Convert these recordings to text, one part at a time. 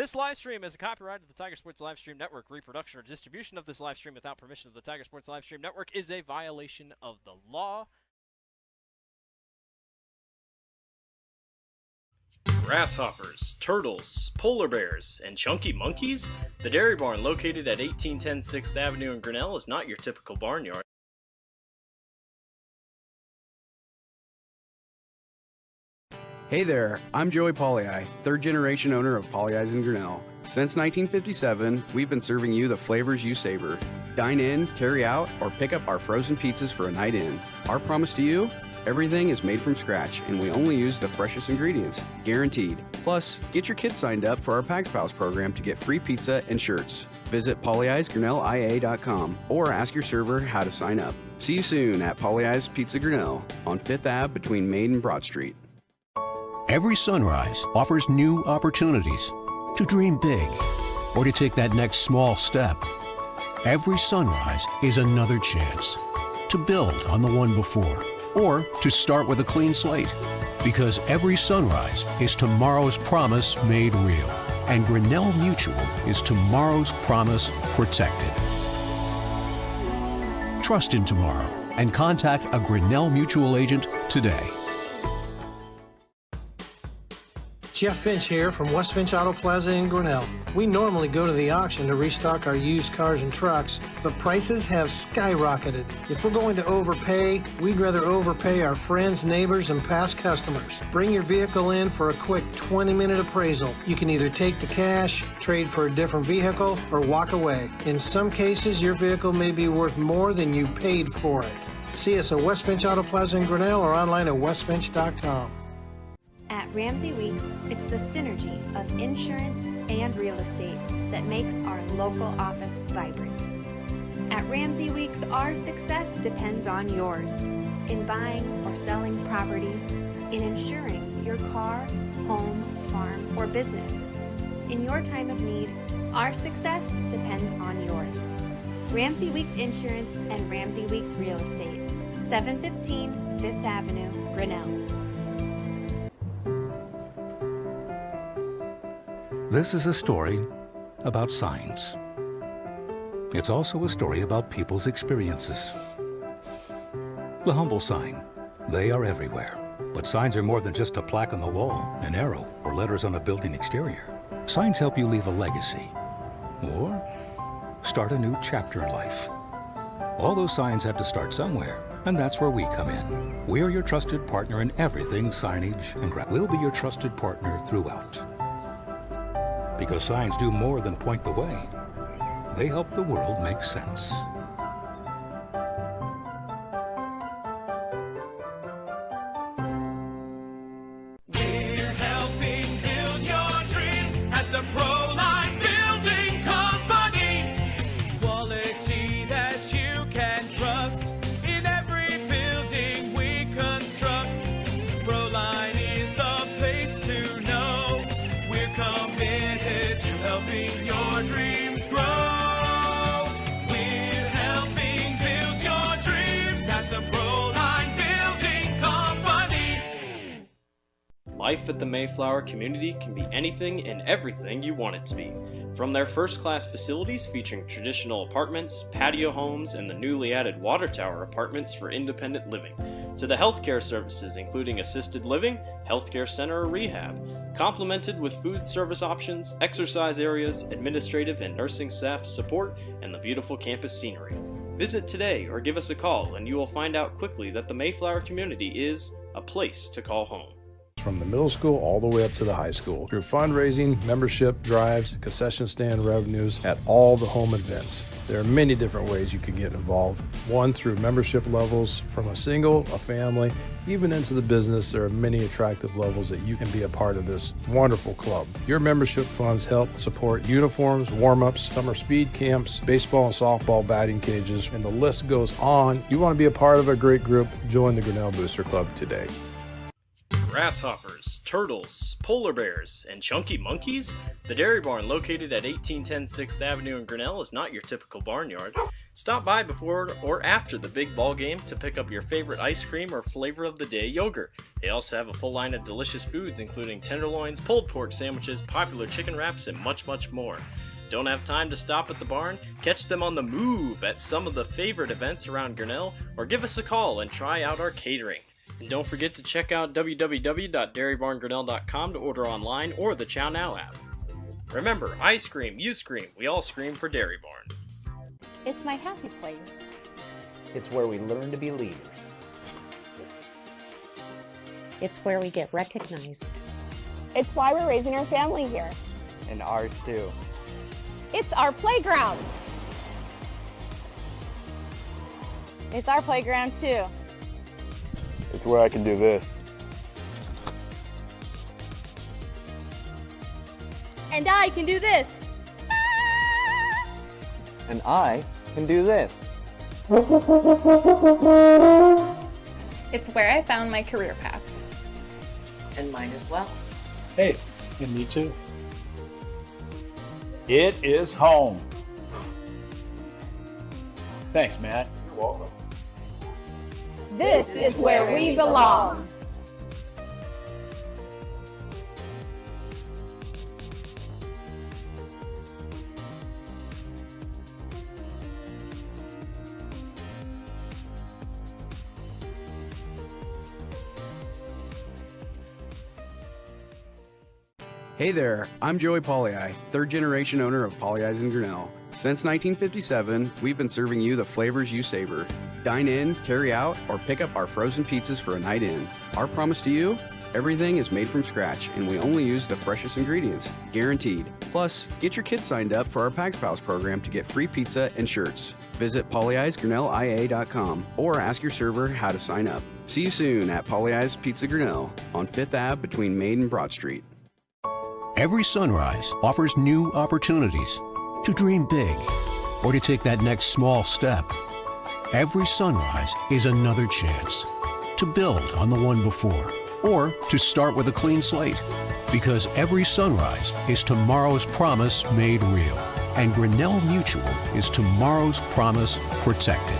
This live stream is a copyright of the Tiger Sports Livestream Network. Reproduction or distribution of this live stream without permission of the Tiger Sports Livestream Network is a violation of the law. Grasshoppers, turtles, polar bears, and chunky monkeys? The Dairy Barn, located at 1810 6th Avenue in Grinnell, is not your typical barnyard. Hey there, I'm Joey Pollei, third-generation owner of Polley's in Grinnell. Since 1957, we've been serving you the flavors you savor. Dine in, carry out, or pick up our frozen pizzas for a night in. Our promise to you? Everything is made from scratch, and we only use the freshest ingredients, guaranteed. Plus, get your kids signed up for our Pags Pals program to get free pizza and shirts. Visit polleisgrinnellia.com or ask your server how to sign up. See you soon at Polley's Pizza Grinnell on 5th Ave between Main and Broad Street. Every sunrise offers new opportunities to dream big or to take that next small step. Every sunrise is another chance to build on the one before or to start with a clean slate. Because every sunrise is tomorrow's promise made real. And Grinnell Mutual is tomorrow's promise protected. Trust in tomorrow and contact a Grinnell Mutual agent today. Jeff Finch here from West Finch Auto Plaza in Grinnell. We normally go to the auction to restock our used cars and trucks, but prices have skyrocketed. If we're going to overpay, we'd rather overpay our friends, neighbors, and past customers. Bring your vehicle in for a quick 20-minute appraisal. You can either take the cash, trade for a different vehicle, or walk away. In some cases, your vehicle may be worth more than you paid for it. See us at West Finch Auto Plaza in Grinnell or online at westfinch.com. At Ramsey Weeks, it's the synergy of insurance and real estate that makes our local office vibrant. At Ramsey Weeks, our success depends on yours in buying or selling property, in insuring your car, home, farm, or business. In your time of need, our success depends on yours. Ramsey Weeks Insurance and Ramsey Weeks Real Estate, 715 5th Avenue, Grinnell. This is a story about signs. It's also a story about people's experiences. The humble sign. They are everywhere. But signs are more than just a plaque on the wall, an arrow, or letters on a building exterior. Signs help you leave a legacy or start a new chapter in life. All those signs have to start somewhere, and that's where we come in. We're your trusted partner in everything signage, and we'll be your trusted partner throughout. Because signs do more than point the way. They help the world make sense. We're helping build your dreams at the Proline Building Company. Quality that you can trust in every building we construct. Proline is the place to know. We're committed to helping your dreams grow. We're helping build your dreams at the Proline Building Company. Life at the Mayflower community can be anything and everything you want it to be. From their first-class facilities featuring traditional apartments, patio homes, and the newly added water tower apartments for independent living, to the healthcare services including assisted living, healthcare center or rehab, complemented with food service options, exercise areas, administrative and nursing staff support, and the beautiful campus scenery. Visit today or give us a call and you will find out quickly that the Mayflower community is a place to call home. From the middle school all the way up to the high school, through fundraising, membership drives, concession stand revenues at all the home events. There are many different ways you can get involved. One, through membership levels from a single, a family, even into the business. There are many attractive levels that you can be a part of this wonderful club. Your membership funds help support uniforms, warm-ups, summer speed camps, baseball and softball batting cages, and the list goes on. You want to be a part of a great group? Join the Grinnell Booster Club today. grasshoppers, turtles, polar bears, and chunky monkeys? The Dairy Barn, located at 1810 6th Avenue in Grinnell, is not your typical barnyard. Stop by before or after the big ball game to pick up your favorite ice cream or flavor of the day yogurt. They also have a full line of delicious foods, including tenderloins, pulled pork sandwiches, popular chicken wraps, and much, much more. Don't have time to stop at the barn? Catch them on the move at some of the favorite events around Grinnell, or give us a call and try out our catering. And don't forget to check out www.dairybarngrinnell.com to order online or the Chow Now app. Remember, I scream, you scream, we all scream for Dairy Barn. It's my happy place. It's where we learn to be leaders. It's where we get recognized. It's why we're raising our family here. And ours too. It's our playground. It's our playground too. It's where I can do this. And I can do this. And I can do this. It's where I found my career path. And mine as well. Hey, and me too. It is home. Thanks, Matt. You're welcome. This is where we belong. Hey there, I'm Joey Pollei, third generation owner of Polley's in Grinnell. Since 1957, we've been serving you the flavors you savor. Dine in, carry out, or pick up our frozen pizzas for a night in. Our promise to you? Everything is made from scratch, and we only use the freshest ingredients, guaranteed. Plus, get your kids signed up for our Pags Pals program to get free pizza and shirts. Visit polleisgrinnellia.com or ask your server how to sign up. See you soon at Polley's Pizza Grinnell on 5th Ave between Main and Broad Street. Every sunrise offers new opportunities to dream big or to take that next small step. Every sunrise is another chance to build on the one before or to start with a clean slate, because every sunrise is tomorrow's promise made real, and Grinnell Mutual is tomorrow's promise protected.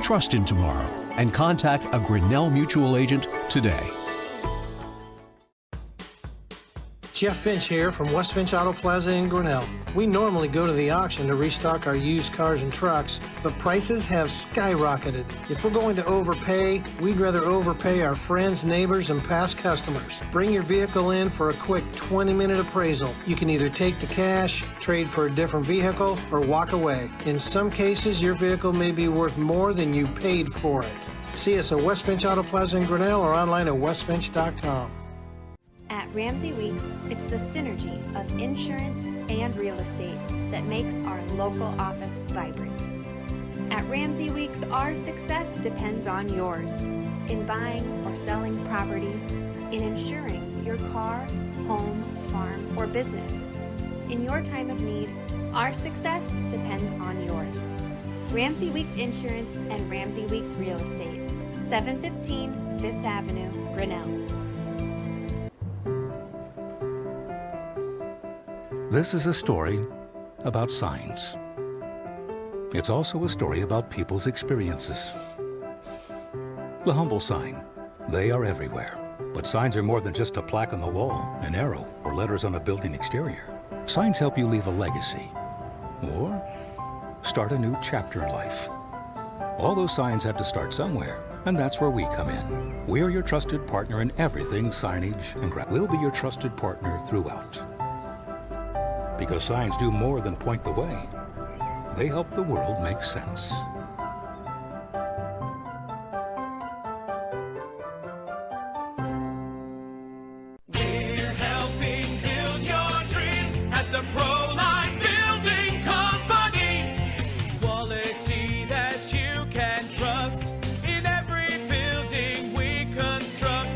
Trust in tomorrow and contact a Grinnell Mutual agent today. Jeff Finch here from West Finch Auto Plaza in Grinnell. We normally go to the auction to restock our used cars and trucks, but prices have skyrocketed. If we're going to overpay, we'd rather overpay our friends, neighbors, and past customers. Bring your vehicle in for a quick 20-minute appraisal. You can either take the cash, trade for a different vehicle, or walk away. In some cases, your vehicle may be worth more than you paid for it. See us at West Finch Auto Plaza in Grinnell or online at westfinch.com. At Ramsey Weeks, it's the synergy of insurance and real estate that makes our local office vibrant. At Ramsey Weeks, our success depends on yours in buying or selling property, in insuring your car, home, farm, or business. In your time of need, our success depends on yours. Ramsey Weeks Insurance and Ramsey Weeks Real Estate, 715 5th Avenue, Grinnell. This is a story about signs. It's also a story about people's experiences. The humble sign. They are everywhere. But signs are more than just a plaque on the wall, an arrow, or letters on a building exterior. Signs help you leave a legacy or start a new chapter in life. All those signs have to start somewhere, and that's where we come in. We're your trusted partner in everything signage and We'll be your trusted partner throughout. Because signs do more than point the way. They help the world make sense. We're helping build your dreams at the Proline Building Company. Quality that you can trust in every building we construct.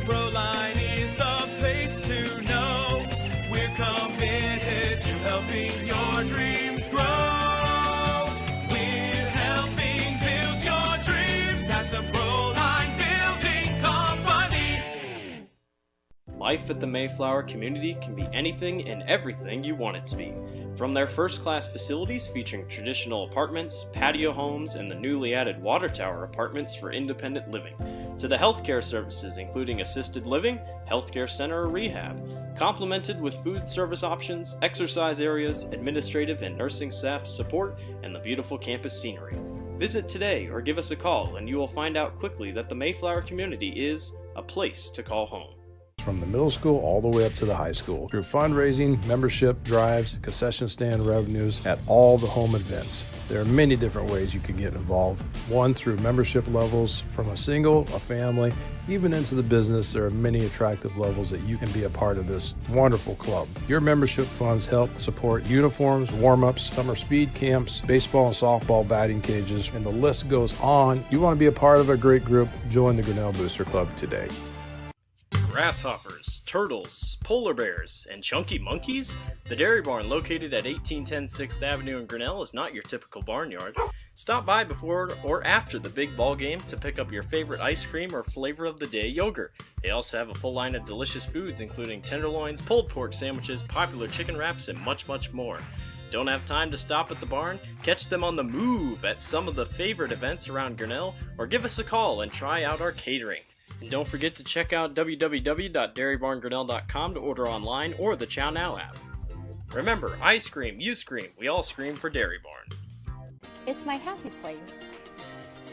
Proline is the place to know. We're committed to helping your dreams grow. We're Life at the Mayflower community can be anything and everything you want it to be. From their first-class facilities featuring traditional apartments, patio homes, and the newly added water tower apartments for independent living, to the healthcare services including assisted living, healthcare center or rehab, complemented with food service options, exercise areas, administrative and nursing staff support, and the beautiful campus scenery. Visit today or give us a call and you will find out quickly that the Mayflower community is a place to call home. From the middle school all the way up to the high school, through fundraising, membership drives, concession stand revenues at all the home events. There are many different ways you can get involved. One, through membership levels from a single, a family, even into the business. There are many attractive levels that you can be a part of this wonderful club. Your membership funds help support uniforms, warm-ups, summer speed camps, baseball and softball batting cages, and the list goes on. You want to be a part of a great group? Join the Grinnell Booster Club today. Grasshoppers, turtles, polar bears, and chunky monkeys? The Dairy Barn, located at 1810 6th Avenue in Grinnell, is not your typical barnyard. Stop by before or after the big ball game to pick up your favorite ice cream or flavor of the day yogurt. They also have a full line of delicious foods including tenderloins, pulled pork sandwiches, popular chicken wraps, and much, much more. Don't have time to stop at the barn? Catch them on the move at some of the favorite events around Grinnell, or give us a call and try out our catering. And don't forget to check out www.dairybarngrinnell.com to order online or the Chow Now app. Remember, I scream, you scream, we all scream for Dairy Barn. It's my happy place.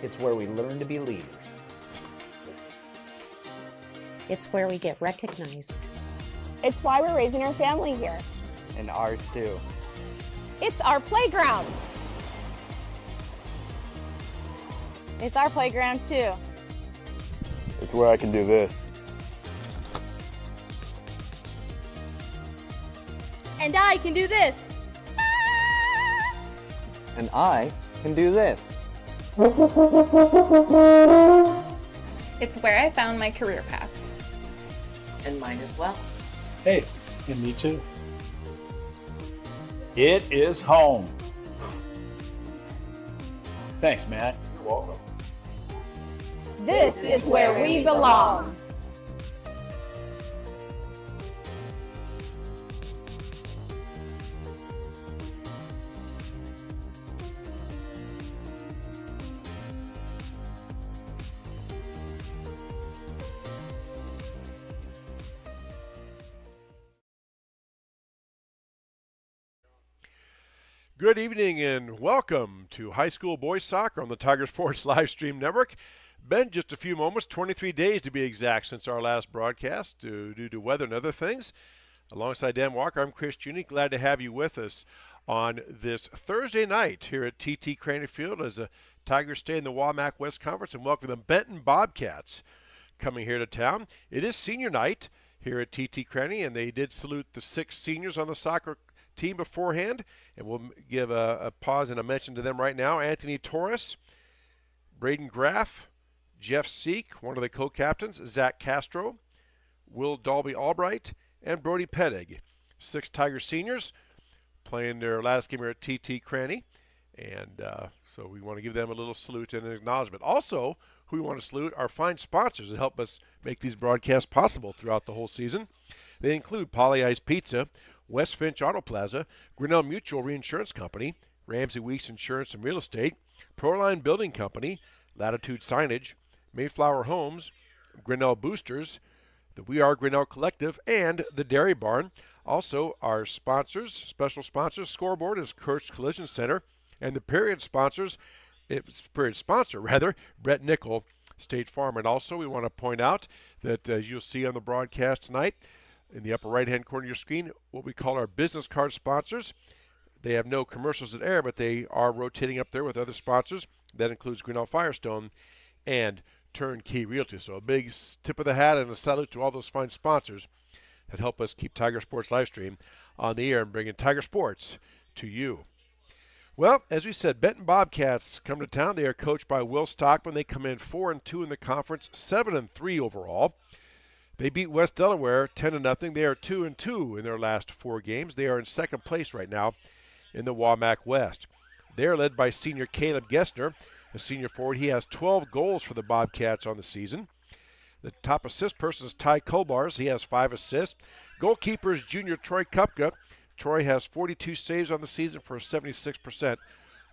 It's where we learn to be leaders. It's where we get recognized. It's why we're raising our family here. And ours too. It's our playground. It's our playground too. It's where I can do this. And I can do this. And I can do this. It's where I found my career path. And mine as well. Hey, and me too. It is home. Thanks, Matt. You're welcome. This is where we belong. Good evening and welcome to High School Boys Soccer on the Tiger Sports Live Stream Network. Been just a few moments, 23 days to be exact, since our last broadcast due to weather and other things. Alongside Dan Walker, I'm Chris Juni. Glad to have you with us on this Thursday night here at TT Craney Field as the Tigers stay in the WAMAC West Conference and welcome the Benton Bobcats coming here to town. It is senior night here at TT Craney, and they did salute the 6 seniors on the soccer team beforehand, and we'll give a pause and a mention to them right now. Anthony Torres, Braden Graff, Jeff Seek, one of the co-captains, Zach Castro, Will Dalby Albright, and Brody Pedig. 6 Tiger seniors playing their last game here at TT Craney, and so we want to give them a little salute and an acknowledgement. Also, who we want to salute are fine sponsors that help us make these broadcasts possible throughout the whole season. They include Polly Ice Pizza, West Finch Auto Plaza, Grinnell Mutual Reinsurance Company, Ramsey Weeks Insurance and Real Estate, Proline Building Company, Latitude Signage, Mayflower Homes, Grinnell Boosters, the We Are Grinnell Collective, and the Dairy Barn. Also, our sponsors, special sponsors, Scoreboard is Kurtz Collision Center, and the period sponsor, Brett Nickel, State Farm. And also, we want to point out that you'll see on the broadcast tonight, in the upper right-hand corner of your screen, what we call our business card sponsors. They have no commercials that air, but they are rotating up there with other sponsors. That includes Grinnell Firestone and Turnkey Realty. So a big tip of the hat and a salute to all those fine sponsors that help us keep Tiger Sports Livestream on the air and bringing Tiger Sports to you. Well, as we said, Benton Bobcats come to town. They are coached by Will Stockman. They come in 4-2 in the conference, 7-3 overall. They beat West Delaware 10-0. They are 2-2 in their last 4 games. They are in second place right now in the WAMAC West. They are led by senior Caleb Gessner, a senior forward. He has 12 goals for the Bobcats on the season. The top assist person is Ty Kolbars. He has 5 assists. Goalkeeper is junior Troy Kupka. Troy has 42 saves on the season for a 76%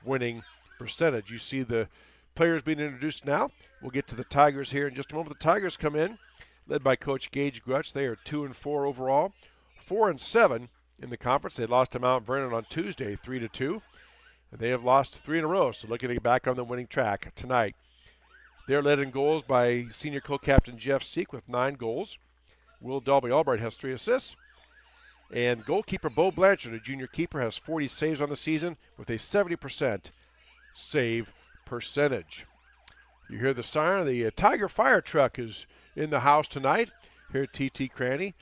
winning percentage. You see the players being introduced now. We'll get to the Tigers here in just a moment. The Tigers come in, led by Coach Gage Grutch. They are 2-4 overall, 4-7 in the conference. They lost to Mount Vernon on Tuesday, 3-2. And they have lost 3 in a row, so looking to get back on the winning track tonight. They're led in goals by senior co-captain Jeff Seek with 9 goals. Will Dalby Albright has 3 assists. And goalkeeper Bo Blanchard, a junior keeper, has 40 saves on the season with a 70% save percentage. You hear the siren. The Tiger Fire Truck is in the house tonight here at TT Cranny.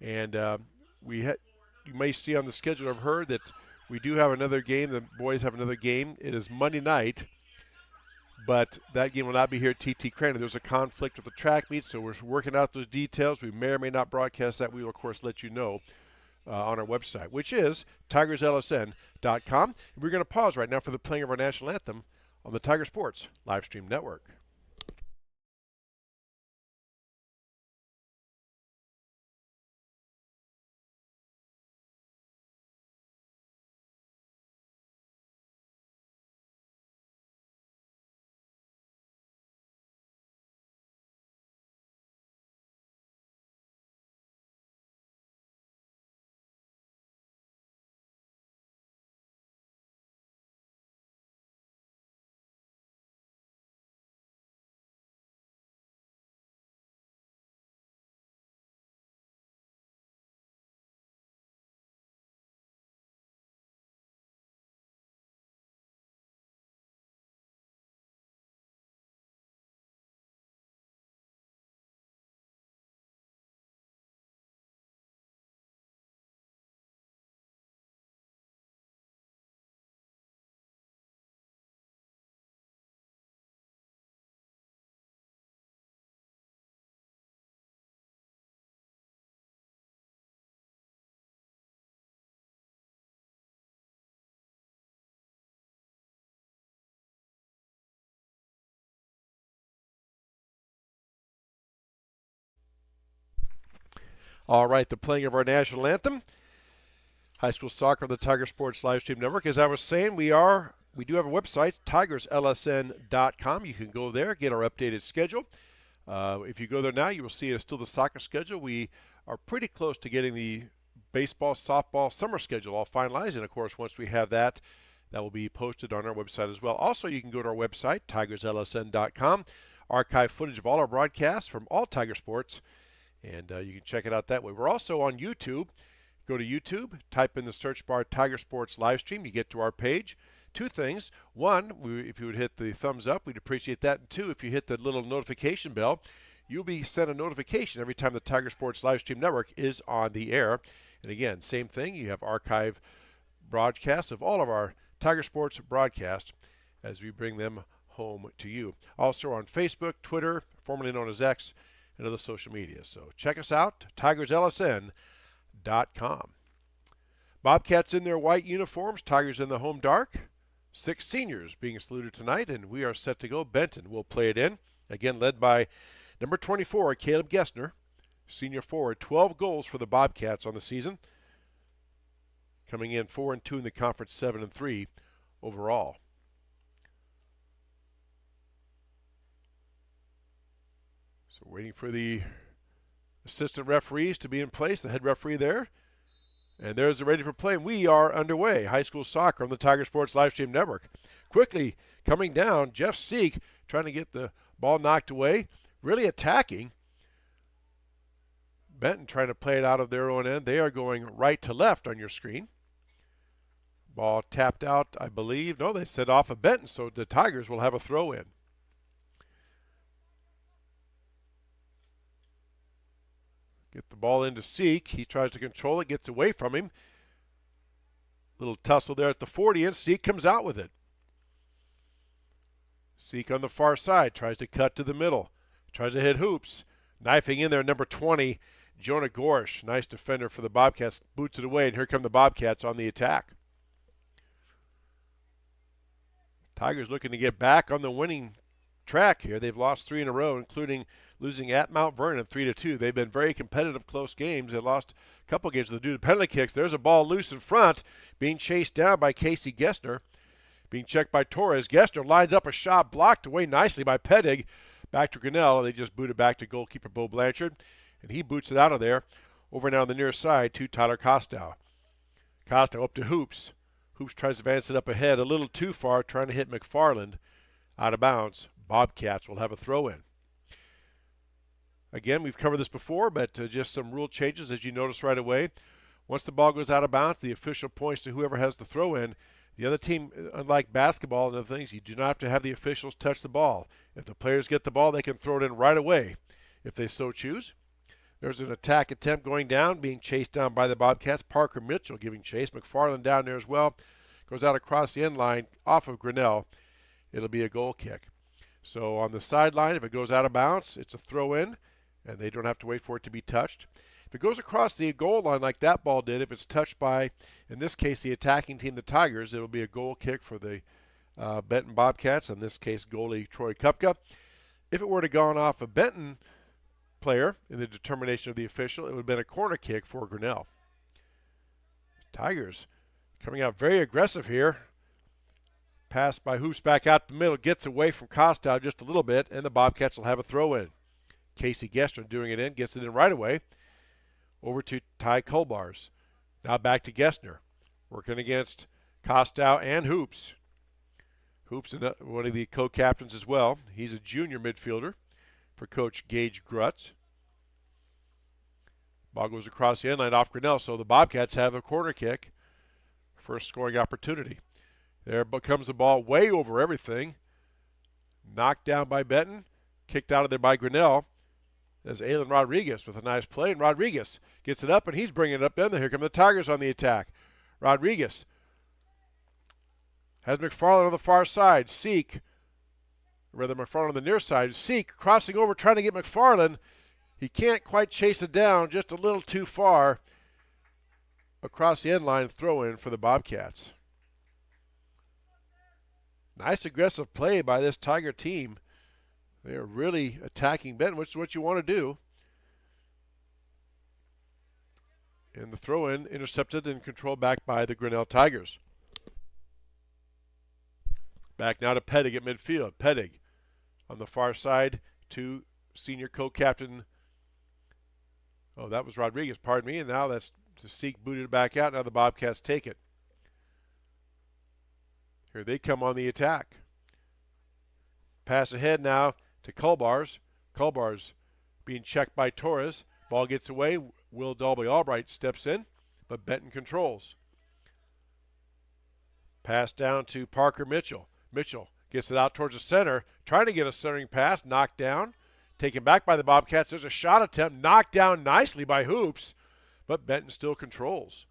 And you may see on the schedule, I've heard that we do have another game. The boys have another game. It is Monday night, but that game will not be here at TT Cranny. There's a conflict with the track meet, so we're working out those details. We may or may not broadcast that. We will, of course, let you know on our website, which is tigerslsn.com. We're going to pause right now for the playing of our national anthem on the Tiger Sports Livestream Network. All right, the playing of our national anthem. High school soccer on the Tiger Sports Livestream Network. As I was saying, we do have a website, tigerslsn.com. You can go there, get our updated schedule. If you go there now, you will see it's still the soccer schedule. We are pretty close to getting the baseball, softball, summer schedule all finalized. And, of course, once we have that, that will be posted on our website as well. Also, you can go to our website, tigerslsn.com, archive footage of all our broadcasts from all Tiger Sports, and you can check it out that way. We're also on YouTube. Go to YouTube, type in the search bar Tiger Sports Livestream. You get to our page. 2 things. 1, if you would hit the thumbs up, we'd appreciate that. And 2, if you hit the little notification bell, you'll be sent a notification every time the Tiger Sports Livestream Network is on the air. And again, same thing. You have archive broadcasts of all of our Tiger Sports broadcasts as we bring them home to you. Also on Facebook, Twitter, formerly known as X, and other social media. So check us out, tigerslsn.com. Bobcats in their white uniforms, Tigers in the home dark. 6 seniors being saluted tonight, and we are set to go. Benton will play it in. Again, led by number 24, Caleb Gessner, senior forward. 12 goals for the Bobcats on the season. Coming in 4-2 in the conference, 7-3 overall. So waiting for the assistant referees to be in place, the head referee there. And there's the ready for play, and we are underway. High school soccer on the Tiger Sports Livestream Network. Quickly coming down, Jeff Seek trying to get the ball knocked away, really attacking. Benton trying to play it out of their own end. They are going right to left on your screen. Ball tapped out, I believe. No, they set off of Benton, so the Tigers will have a throw in. Get the ball into Seek. He tries to control it, gets away from him. Little tussle there at the 40, and Seek comes out with it. Seek on the far side, tries to cut to the middle. Tries to hit hoops. Knifing in there, number 20, Jonah Gorsh. Nice defender for the Bobcats. Boots it away, and here come the Bobcats on the attack. Tigers looking to get back on the winning track here. They've lost 3 in a row, including losing at Mount Vernon 3-2. They've been very competitive, close games. They lost a couple games due to penalty kicks. There's a ball loose in front, being chased down by Casey Gessner, being checked by Torres. Gessner lines up a shot blocked away nicely by Pedig. Back to Grinnell, and they just boot it back to goalkeeper Bo Blanchard, and he boots it out of there. Over now on the near side to Tyler Costow. Costow up to Hoops. Hoops tries to advance it up ahead a little too far, trying to hit McFarland out of bounds. Bobcats will have a throw in. Again, we've covered this before, but just some rule changes as you notice right away. Once the ball goes out of bounds, the official points to whoever has the throw in. The other team, unlike basketball and other things, you do not have to have the officials touch the ball. If the players get the ball, they can throw it in right away if they so choose. There's an attack attempt going down, being chased down by the Bobcats. Parker Mitchell giving chase. McFarland down there as well. Goes out across the end line off of Grinnell. It'll be a goal kick. So on the sideline, if it goes out of bounds, it's a throw in, and they don't have to wait for it to be touched. If it goes across the goal line like that ball did, if it's touched by, in this case, the attacking team, the Tigers, it'll be a goal kick for the Benton Bobcats, in this case, goalie Troy Kupka. If it were to gone off a Benton player in the determination of the official, it would have been a corner kick for Grinnell. Tigers coming out very aggressive here. Pass by Hoops back out the middle, gets away from Costow just a little bit, and the Bobcats will have a throw in. Casey Gessner doing it in, gets it in right away. Over to Ty Colbars. Now back to Gessner, working against Costow and Hoops. Hoops, one of the co-captains as well. He's a junior midfielder for Coach Gage Grutz. Ball goes across the end line off Grinnell, so the Bobcats have a corner kick. First scoring opportunity. There comes the ball way over everything. Knocked down by Benton. Kicked out of there by Grinnell. There's Alan Rodriguez with a nice play, and Rodriguez gets it up, and he's bringing it up. Then here come the Tigers on the attack. Rodriguez has McFarland on the far side. McFarland on the near side. Seek crossing over, trying to get McFarland. He can't quite chase it down, just a little too far. Across the end line, throw in for the Bobcats. Nice aggressive play by this Tiger team. They are really attacking Benton, which is what you want to do. And the throw-in intercepted and controlled back by the Grinnell Tigers. Back now to Pedig at midfield. Pedig on the far side to senior co-captain. Oh, that was Rodriguez, pardon me. And now that's to Seek booted back out. Now the Bobcats take it. Here they come on the attack. Pass ahead now to Colbars. Colbars being checked by Torres. Ball gets away. Will Dalby Albright steps in, but Benton controls. Pass down to Parker Mitchell. Mitchell gets it out towards the center, trying to get a centering pass, knocked down. Taken back by the Bobcats. There's a shot attempt, knocked down nicely by Hoops, but Benton still controls.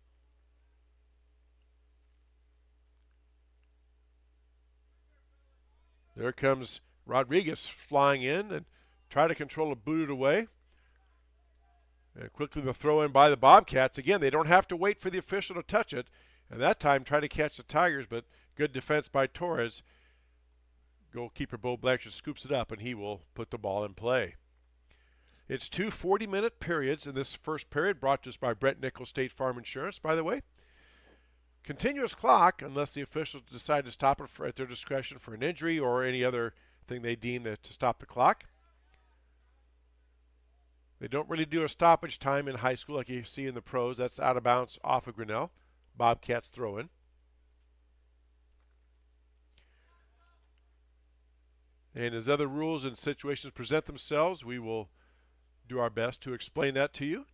There comes Rodriguez flying in and try to control it, booted away. And quickly the throw in by the Bobcats. Again, they don't have to wait for the official to touch it. And that time try to catch the Tigers, but good defense by Torres. Goalkeeper Bo Blanchard scoops it up, and he will put the ball in play. It's 2 40-minute periods in this first period, brought to us by Brent Nichols State Farm Insurance, by the way. Continuous clock, unless the officials decide to stop it at their discretion for an injury or any other thing they deem to stop the clock. They don't really do a stoppage time in high school like you see in the pros. That's out of bounds off of Grinnell. Bobcats throw in. And as other rules and situations present themselves, we will do our best to explain that to you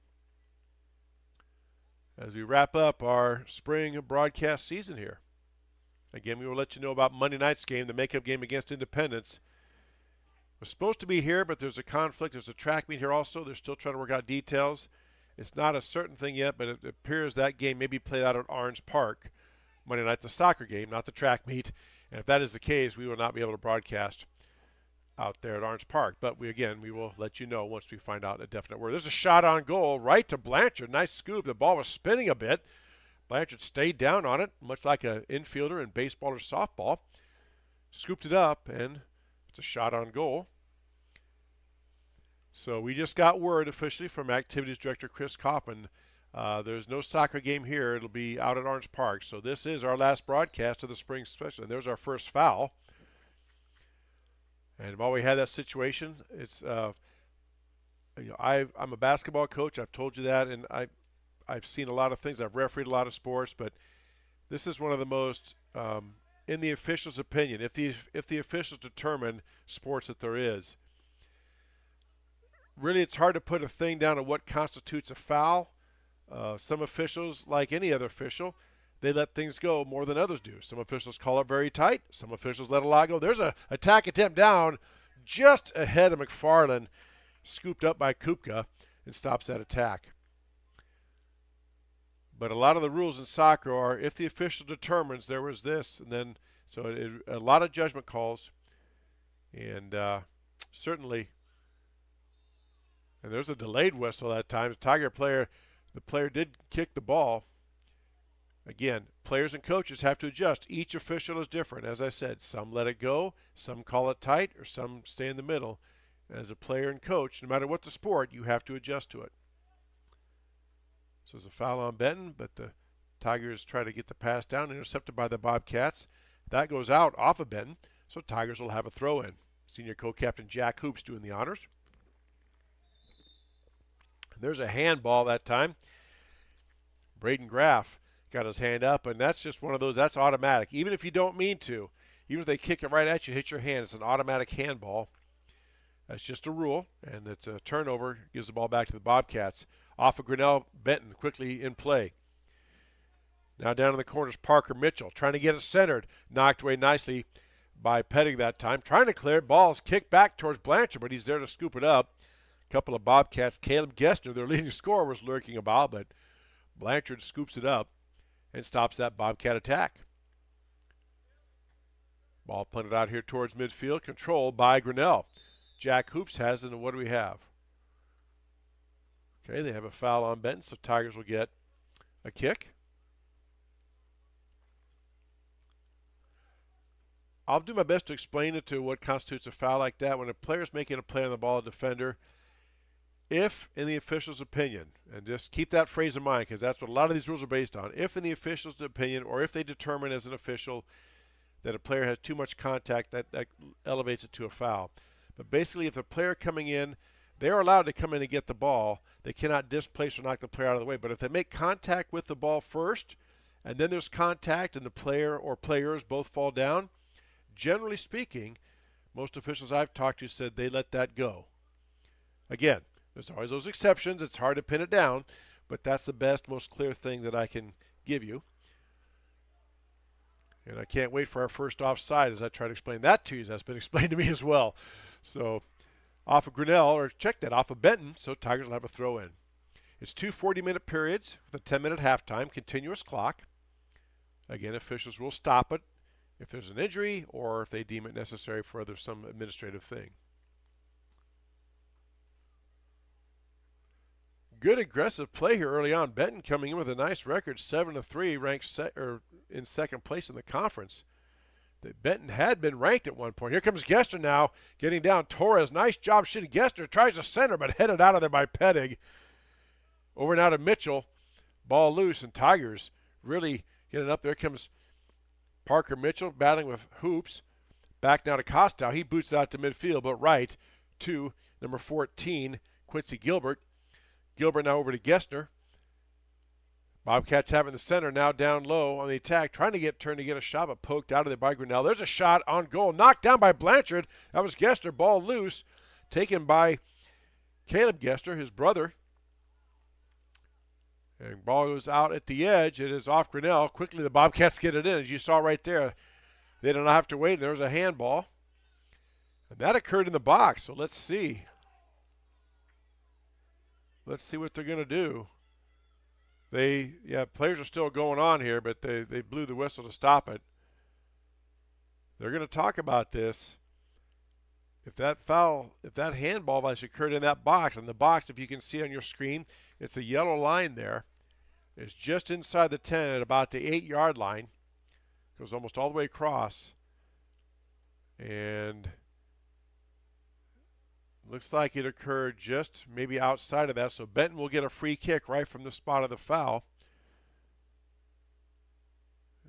as we wrap up our spring broadcast season here. Again, we will let you know about Monday night's game, the makeup game against Independence. It was supposed to be here, but there's a conflict. There's a track meet here also. They're still trying to work out details. It's not a certain thing yet, but it appears that game may be played out at Orange Park Monday night, the soccer game, not the track meet. And if that is the case, we will not be able to broadcast out there at Orange Park. But we will let you know once we find out a definite word. There's a shot on goal right to Blanchard. Nice scoop. The ball was spinning a bit. Blanchard stayed down on it, much like an infielder in baseball or softball. Scooped it up, and it's a shot on goal. So we just got word officially from Activities Director Chris Kaufman. There's no soccer game here. It'll be out at Orange Park. So this is our last broadcast of the spring special. And there's our first foul. And while we had that situation, it's I'm a basketball coach. I've told you that, and I've seen a lot of things. I've refereed a lot of sports, but this is one of the most, in the official's opinion, if the officials determine sports that there is, really it's hard to put a thing down on what constitutes a foul. Some officials, like any other official, they let things go more than others do. Some officials call it very tight. Some officials let a lot go. There's a attack attempt down just ahead of McFarland, scooped up by Kupka, and stops that attack. But a lot of the rules in soccer are if the official determines there was this, and then a lot of judgment calls, and certainly, and there's a delayed whistle that time. The player did kick the ball. Again, players and coaches have to adjust. Each official is different. As I said, some let it go, some call it tight, or some stay in the middle. As a player and coach, no matter what the sport, you have to adjust to it. So it's a foul on Benton, but the Tigers try to get the pass down, intercepted by the Bobcats. That goes out off of Benton, so Tigers will have a throw-in. Senior co-captain Jack Hoops doing the honors. And there's a handball that time. Braden Graff got his hand up, and that's just one of those, that's automatic. Even if you don't mean to, even if they kick it right at you, hit your hand, it's an automatic handball. That's just a rule, and it's a turnover, gives the ball back to the Bobcats. Off of Grinnell, Benton quickly in play. Now down in the corners, Parker Mitchell trying to get it centered. Knocked away nicely by Pettig that time. Trying to clear it. Ball's kicked back towards Blanchard, but he's there to scoop it up. A couple of Bobcats. Caleb Gessner, their leading scorer, was lurking about, but Blanchard scoops it up and stops that Bobcat attack. Ball punted out here towards midfield, controlled by Grinnell. Jack Hoops has it, and what do we have? Okay, they have a foul on Benton, so Tigers will get a kick. I'll do my best to explain it to what constitutes a foul like that. When a player's making a play on the ball, a defender, if, in the official's opinion, and just keep that phrase in mind because that's what a lot of these rules are based on, if in the official's opinion or if they determine as an official that a player has too much contact, that elevates it to a foul. But basically, if the player coming in, they're allowed to come in and get the ball. They cannot displace or knock the player out of the way. But if they make contact with the ball first, and then there's contact and the player or players both fall down, generally speaking, most officials I've talked to said they let that go. Again, there's always those exceptions. It's hard to pin it down, but that's the best, most clear thing that I can give you. And I can't wait for our first offside as I try to explain that to you. That's been explained to me as well. So off of Grinnell, or check that, off of Benton, so Tigers will have a throw in. It's 2 40-minute periods with a 10-minute halftime, continuous clock. Again, officials will stop it if there's an injury or if they deem it necessary for some administrative thing. Good aggressive play here early on. Benton coming in with a nice record, 7-3, ranked in second place in the conference. Benton had been ranked at one point. Here comes Gessner now, getting down. Torres, nice job shooting. Gessner tries to center, but headed out of there by Pettig. Over now to Mitchell. Ball loose, and Tigers really getting up. There comes Parker Mitchell battling with Hoops. Back now to Costow. He boots out to midfield, but right to number 14, Quincy Gilbert. Gilbert now over to Gessner. Bobcats have it in the center, now down low on the attack, trying to get turned to get a shot, but poked out of there by Grinnell. There's a shot on goal, knocked down by Blanchard. That was Gessner, ball loose, taken by Caleb Gessner, his brother. And ball goes out at the edge. It is off Grinnell. Quickly the Bobcats get it in, as you saw right there. They don't have to wait. There was a handball. And that occurred in the box, so let's see. Let's see what they're going to do. Players are still going on here, but they blew the whistle to stop it. They're going to talk about this. If that handball has occurred in that box, and the box, if you can see on your screen, it's a yellow line there. It's just inside the 10 at about the 8-yard line. Goes almost all the way across. And Looks like it occurred just maybe outside of that, so Benton will get a free kick right from the spot of the foul.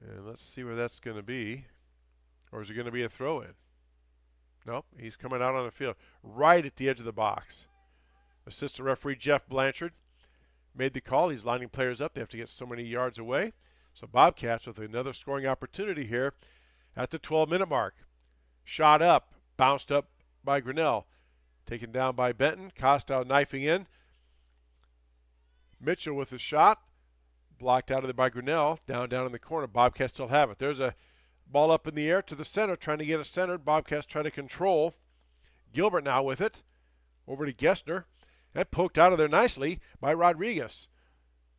And let's see where that's going to be. Or is it going to be a throw-in? Nope, he's coming out on the field right at the edge of the box. Assistant referee Jeff Blanchard made the call. He's lining players up. They have to get so many yards away. So Bobcats with another scoring opportunity here at the 12-minute mark. Shot up, bounced up by Grinnell. Taken down by Benton. Costow knifing in. Mitchell with a shot. Blocked out of there by Grinnell. Down in the corner. Bobcats still have it. There's a ball up in the air to the center. Trying to get it centered. Bobcats try to control. Gilbert now with it. Over to Gessner. And poked out of there nicely by Rodriguez.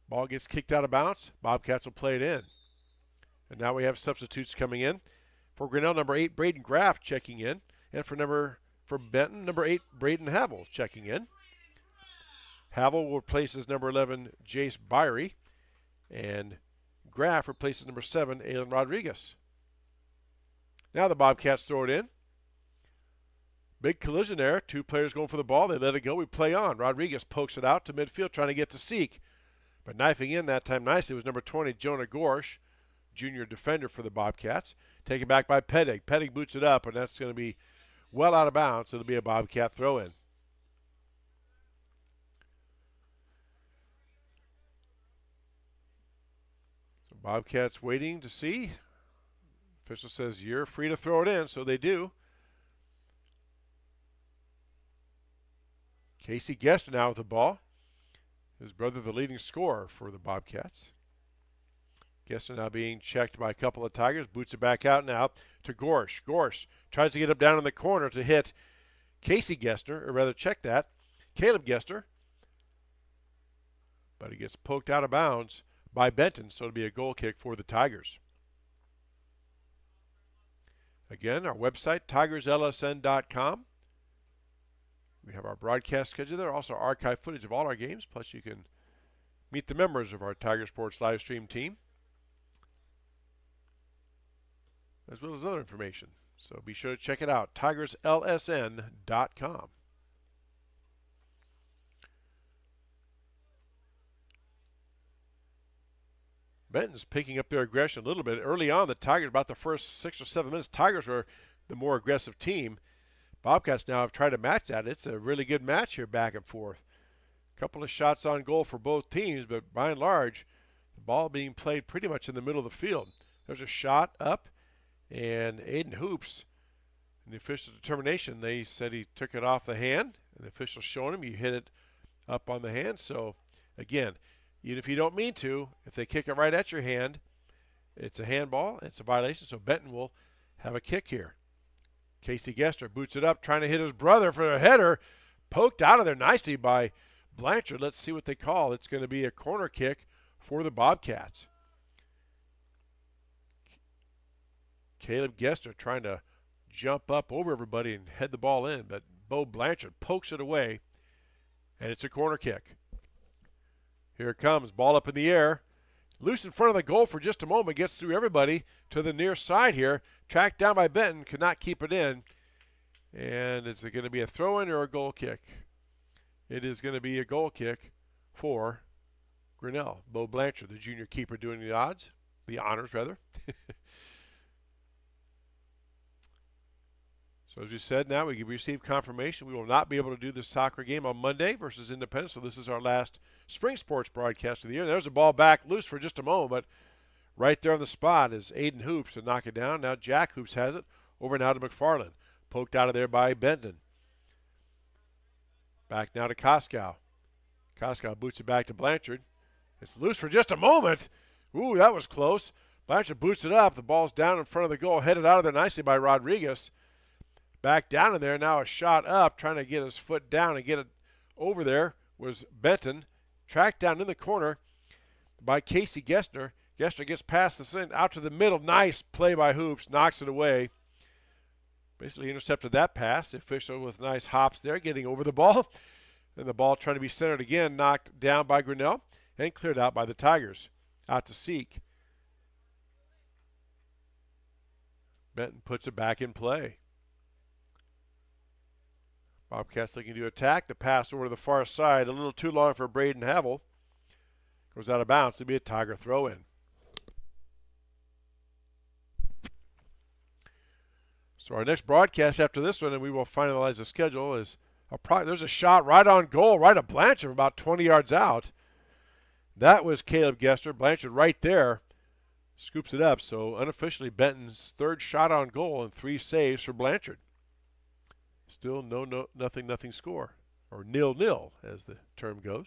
Ball gets kicked out of bounds. Bobcats will play it in. And now we have substitutes coming in. For Grinnell, number 8, Braden Graff checking in. And for Benton, number 8, Braden Havel checking in. Havel will replace his number 11, Jace Byrie. And Graff replaces number 7, Alan Rodriguez. Now the Bobcats throw it in. Big collision there. 2 players going for the ball. They let it go. We play on. Rodriguez pokes it out to midfield trying to get to Seek. But knifing in that time nicely was number 20, Jonah Gorsh, junior defender for the Bobcats. Taken back by Pedig. Pedig boots it up, and that's going to be well out of bounds. It'll be a Bobcat throw-in. So Bobcats waiting to see. Official says you're free to throw it in, so they do. Casey Gessner now with the ball. His brother the leading scorer for the Bobcats. Gessner now being checked by a couple of Tigers. Boots it back out now to Gorsh. Gorsh tries to get up down in the corner to hit Casey Gessner, or rather check that, Caleb Gessner. But he gets poked out of bounds by Benton, so it'll be a goal kick for the Tigers. Again, our website, tigerslsn.com. We have our broadcast schedule there, also archive footage of all our games, plus you can meet the members of our Tiger Sports live stream team, as well as other information. So be sure to check it out, tigerslsn.com. Benton's picking up their aggression a little bit. Early on, the Tigers, about the first 6 or 7 minutes, Tigers were the more aggressive team. Bobcats now have tried to match that. It's a really good match here back and forth. A couple of shots on goal for both teams, but by and large, the ball being played pretty much in the middle of the field. There's a shot up, and Aiden Hoops, in the official determination, they said he took it off the hand, and the official showing him you hit it up on the hand. So, again, even if you don't mean to, if they kick it right at your hand, it's a handball, it's a violation, so Benton will have a kick here. Casey Gessner boots it up, trying to hit his brother for a header. Poked out of there nicely by Blanchard. Let's see what they call. It's going to be a corner kick for the Bobcats. Caleb Gessner trying to jump up over everybody and head the ball in, but Bo Blanchard pokes it away, and it's a corner kick. Here it comes. Ball up in the air. Loose in front of the goal for just a moment. Gets through everybody to the near side here. Tracked down by Benton. Could not keep it in. And is it going to be a throw-in or a goal kick? It is going to be a goal kick for Grinnell. Bo Blanchard, the junior keeper, doing the honors rather. So as we said, now we received confirmation we will not be able to do the soccer game on Monday versus Independence. So this is our last spring sports broadcast of the year. There's a ball back loose for just a moment, but right there on the spot is Aiden Hoops to knock it down. Now Jack Hoops has it over now to McFarland. Poked out of there by Benton. Back now to Koskow. Koskow boots it back to Blanchard. It's loose for just a moment. Ooh, that was close. Blanchard boots it up. The ball's down in front of the goal, headed out of there nicely by Rodriguez. Back down in there, now a shot up, trying to get his foot down and get it over there was Benton. Tracked down in the corner by Casey Gessner. Gessner gets past the thing, out to the middle. Nice play by Hoops, knocks it away. Basically intercepted that pass. The official with nice hops there, getting over the ball. And the ball trying to be centered again, knocked down by Grinnell and cleared out by the Tigers. Out to Seek. Benton puts it back in play. Bobcats looking to attack. The pass over to the far side, a little too long for Braden Havel. Goes out of bounds. It'll be a Tiger throw-in. So our next broadcast after this one, and we will finalize the schedule, is there's a shot right on goal, right at Blanchard, about 20 yards out. That was Caleb Gester. Blanchard right there scoops it up. So unofficially, Benton's third shot on goal and 3 saves for Blanchard. Still nothing score, or 0-0 as the term goes.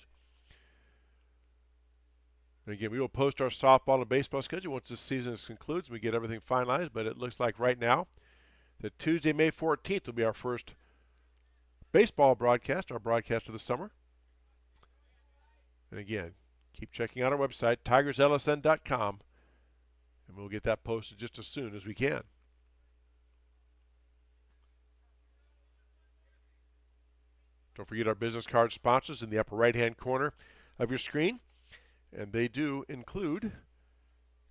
And again, we will post our softball and baseball schedule once this season concludes. We get everything finalized, but it looks like right now that Tuesday, May 14th will be our first baseball broadcast, our broadcast of the summer. And again, keep checking out our website, tigerslsn.com, and we'll get that posted just as soon as we can. Don't forget our business card sponsors in the upper right-hand corner of your screen. And they do include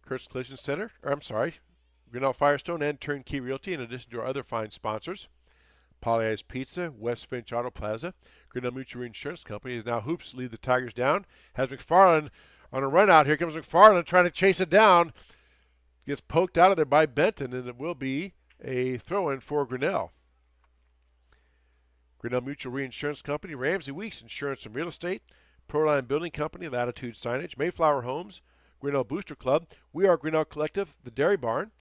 Kurt's Collision Center, Grinnell Firestone and Turnkey Realty, in addition to our other fine sponsors. Pollyeyes Pizza, West Finch Auto Plaza, Grinnell Mutual Insurance Company. Is now Hoops lead the Tigers down. Has McFarland on a run out. Here comes McFarland trying to chase it down. Gets poked out of there by Benton, and it will be a throw-in for Grinnell. Grinnell Mutual Reinsurance Company, Ramsey Weeks Insurance and Real Estate, Proline Building Company, Latitude Signage, Mayflower Homes, Grinnell Booster Club, We Are Grinnell Collective, The Dairy Barn.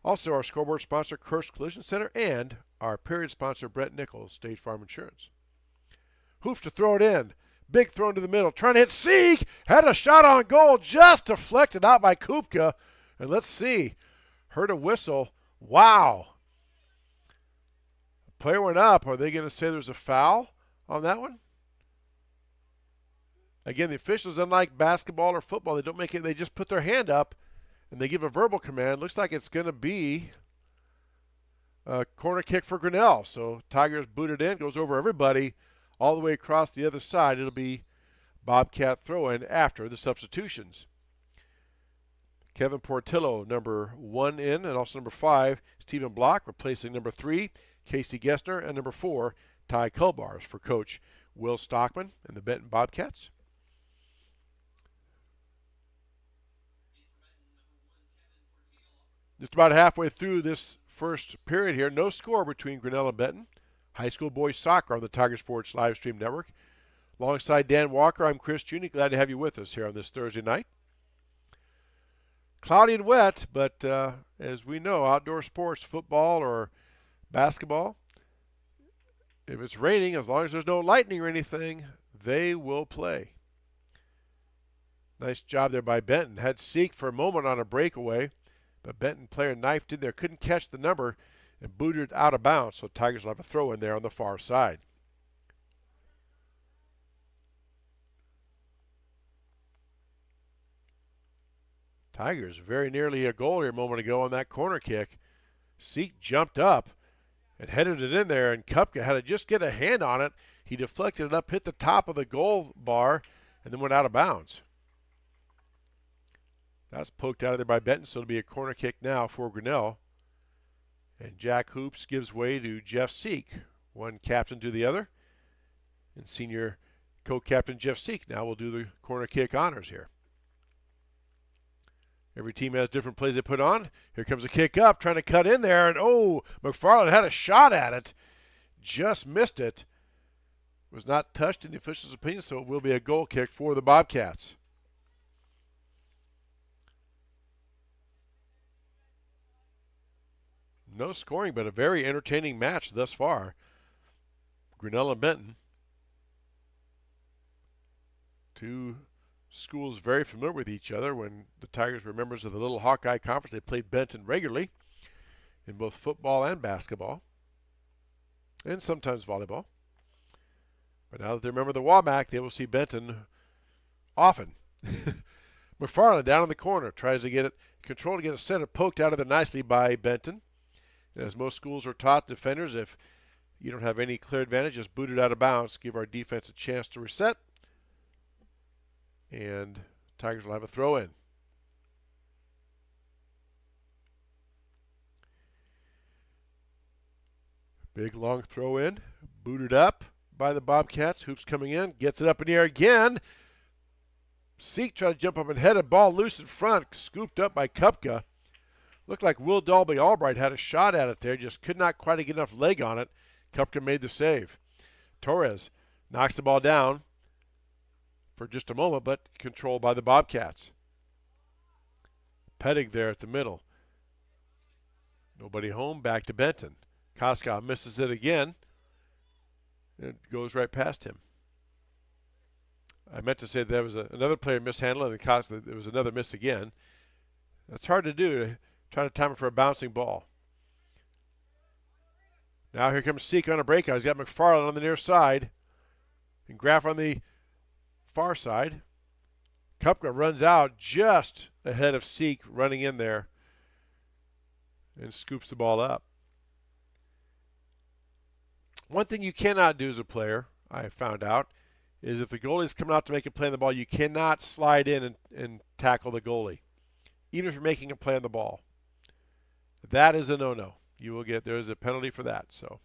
Also our scoreboard sponsor, Kurt's Collision Center, and our period sponsor, Brent Nichols, State Farm Insurance. Hoops to throw it in. Big throw into the middle. Trying to hit Seek. Had a shot on goal. Just deflected out by Kupka. And let's see. Heard a whistle. Wow. The player went up. Are they going to say there's a foul on that one? Again, the officials, unlike basketball or football, they don't make it. They just put their hand up and they give a verbal command. Looks like it's going to be a corner kick for Grinnell. So Tigers booted in, goes over everybody all the way across the other side. It'll be Bobcat throw-in after the substitutions. Kevin Portillo, number 1 in, and also number 5, Stephen Block, replacing number 3, Casey Gessner, and number 4, Ty Kulbars for Coach Will Stockman and the Benton Bobcats. Just about halfway through this first period here, no score between Grinnell and Benton. High school boys soccer on the Tiger Sports live stream network. Alongside Dan Walker, I'm Chris Juni. Glad to have you with us here on this Thursday night. Cloudy and wet, but as we know, outdoor sports, football or basketball, if it's raining, as long as there's no lightning or anything, they will play. Nice job there by Benton. Had Seek for a moment on a breakaway, but Benton player knifed in there, couldn't catch the number, and booted out of bounds, so Tigers will have a throw in there on the far side. Tigers very nearly a goal here a moment ago on that corner kick. Seek jumped up and headed it in there, and Kupka had to just get a hand on it. He deflected it up, hit the top of the goal bar, and then went out of bounds. That's poked out of there by Benton, so it'll be a corner kick now for Grinnell. And Jack Hoops gives way to Jeff Seek, one captain to the other. And senior co-captain Jeff Seek now will do the corner kick honors here. Every team has different plays they put on. Here comes a kick up, trying to cut in there, and McFarland had a shot at it. Just missed it. Was not touched in the official's opinion, so it will be a goal kick for the Bobcats. No scoring, but a very entertaining match thus far. Grinnell and Benton. Two schools very familiar with each other. When the Tigers were members of the Little Hawkeye Conference, they played Benton regularly in both football and basketball, and sometimes volleyball. But now that they're a member of the WAMAC, they will see Benton often. McFarland down in the corner, tries to get it controlled to get it center, poked out of there nicely by Benton. And as most schools are taught, defenders, if you don't have any clear advantage, just boot it out of bounds, give our defense a chance to reset. And Tigers will have a throw in. Big long throw in, booted up by the Bobcats. Hoops coming in, gets it up in the air again. Seek tried to jump up and head a ball loose in front, scooped up by Kupka. Looked like Will Dalby Albright had a shot at it there, just could not quite get enough leg on it. Kupka made the save. Torres knocks the ball down for just a moment, but controlled by the Bobcats. Pettig there at the middle. Nobody home, back to Benton. Koskow misses it again. It goes right past him. I meant to say there was another player mishandling, and Koskow, there was another miss again. That's hard to do, trying to time it for a bouncing ball. Now here comes Seek on a breakout. He's got McFarland on the near side and Graff on the far side. Kupka runs out just ahead of Seek running in there and scoops the ball up. One thing you cannot do as a player, I have found out, is if the goalie is coming out to make a play on the ball, you cannot slide in and tackle the goalie, even if you're making a play on the ball. That is a no-no. You will get, there is a penalty for that. So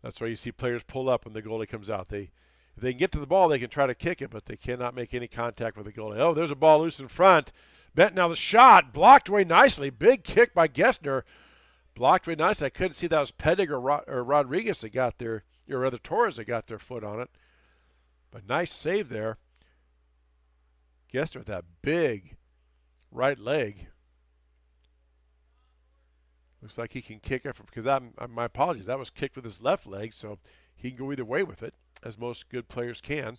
that's why you see players pull up when the goalie comes out. If they can get to the ball, they can try to kick it, but they cannot make any contact with the goalie. Oh, there's a ball loose in front. Benton, now the shot, blocked away nicely. Big kick by Gessner. Blocked away nicely. I couldn't see that was Pettig or Rodriguez that got their, or rather Torres that got their foot on it. But nice save there. Gessner with that big right leg. Looks like he can kick it, because my apologies, that was kicked with his left leg, so he can go either way with it, as most good players can.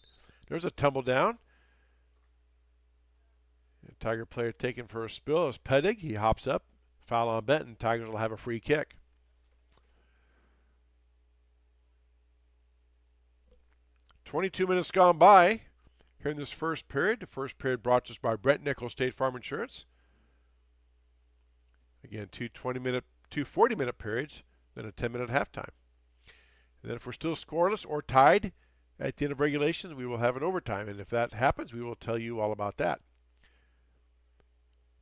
There's a tumble down. A Tiger player taken for a spill is Pettig. He hops up. Foul on Benton. Tigers will have a free kick. "22 minutes gone by here in this first period. The first period brought to us by Brent Nichols State Farm Insurance. Again, two 40-minute periods, then a 10-minute halftime. And then if we're still scoreless or tied at the end of regulations, we will have an overtime. And if that happens, we will tell you all about that.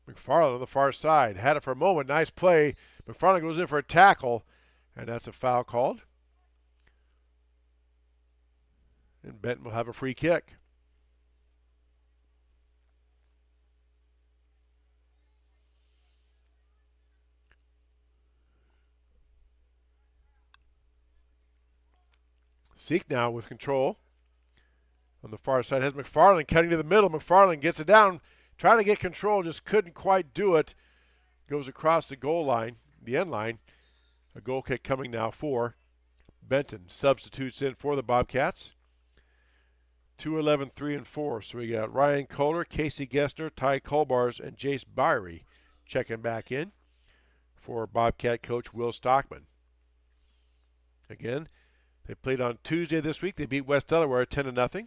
McFarland on the far side. Had it for a moment. Nice play. McFarland goes in for a tackle, and that's a foul called. And Benton will have a free kick. Seek now with control. On the far side has McFarland cutting to the middle. McFarland gets it down. Trying to get control, just couldn't quite do it. Goes across the goal line, the end line. A goal kick coming now for Benton. Substitutes in for the Bobcats. 2-11, 3-4. So we got Ryan Kohler, Casey Gessner, Ty Kolbars, and Jace Byrie checking back in for Bobcat coach Will Stockman. Again, they played on Tuesday this week. They beat West Delaware 10-0.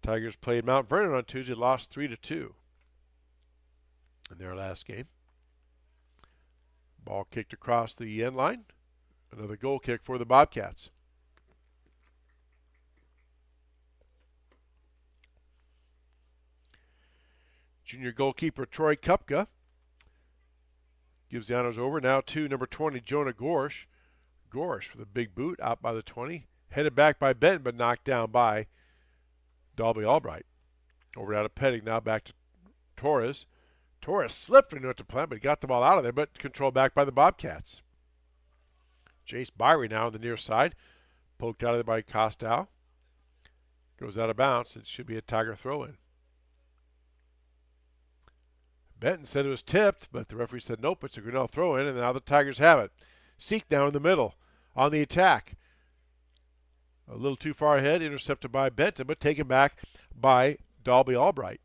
Tigers played Mount Vernon on Tuesday, lost 3-2 in their last game. Ball kicked across the end line. Another goal kick for the Bobcats. Junior goalkeeper Troy Kupka gives the honors over now to number 20, Jonah Gorsh. Gorsh with a big boot out by the 20. Headed back by Benton, but knocked down by Dalby Albright. Over out of Pettig, now back to Torres. Torres slipped into it to plan, but he got the ball out of there, but controlled back by the Bobcats. Jace Byrie now on the near side. Poked out of there by Kostow. Goes out of bounds. It should be a Tiger throw-in. Benton said it was tipped, but the referee said nope, it's a Grinnell throw-in, and now the Tigers have it. Seek down in the middle on the attack. A little too far ahead, intercepted by Benton, but taken back by Dalby Albright.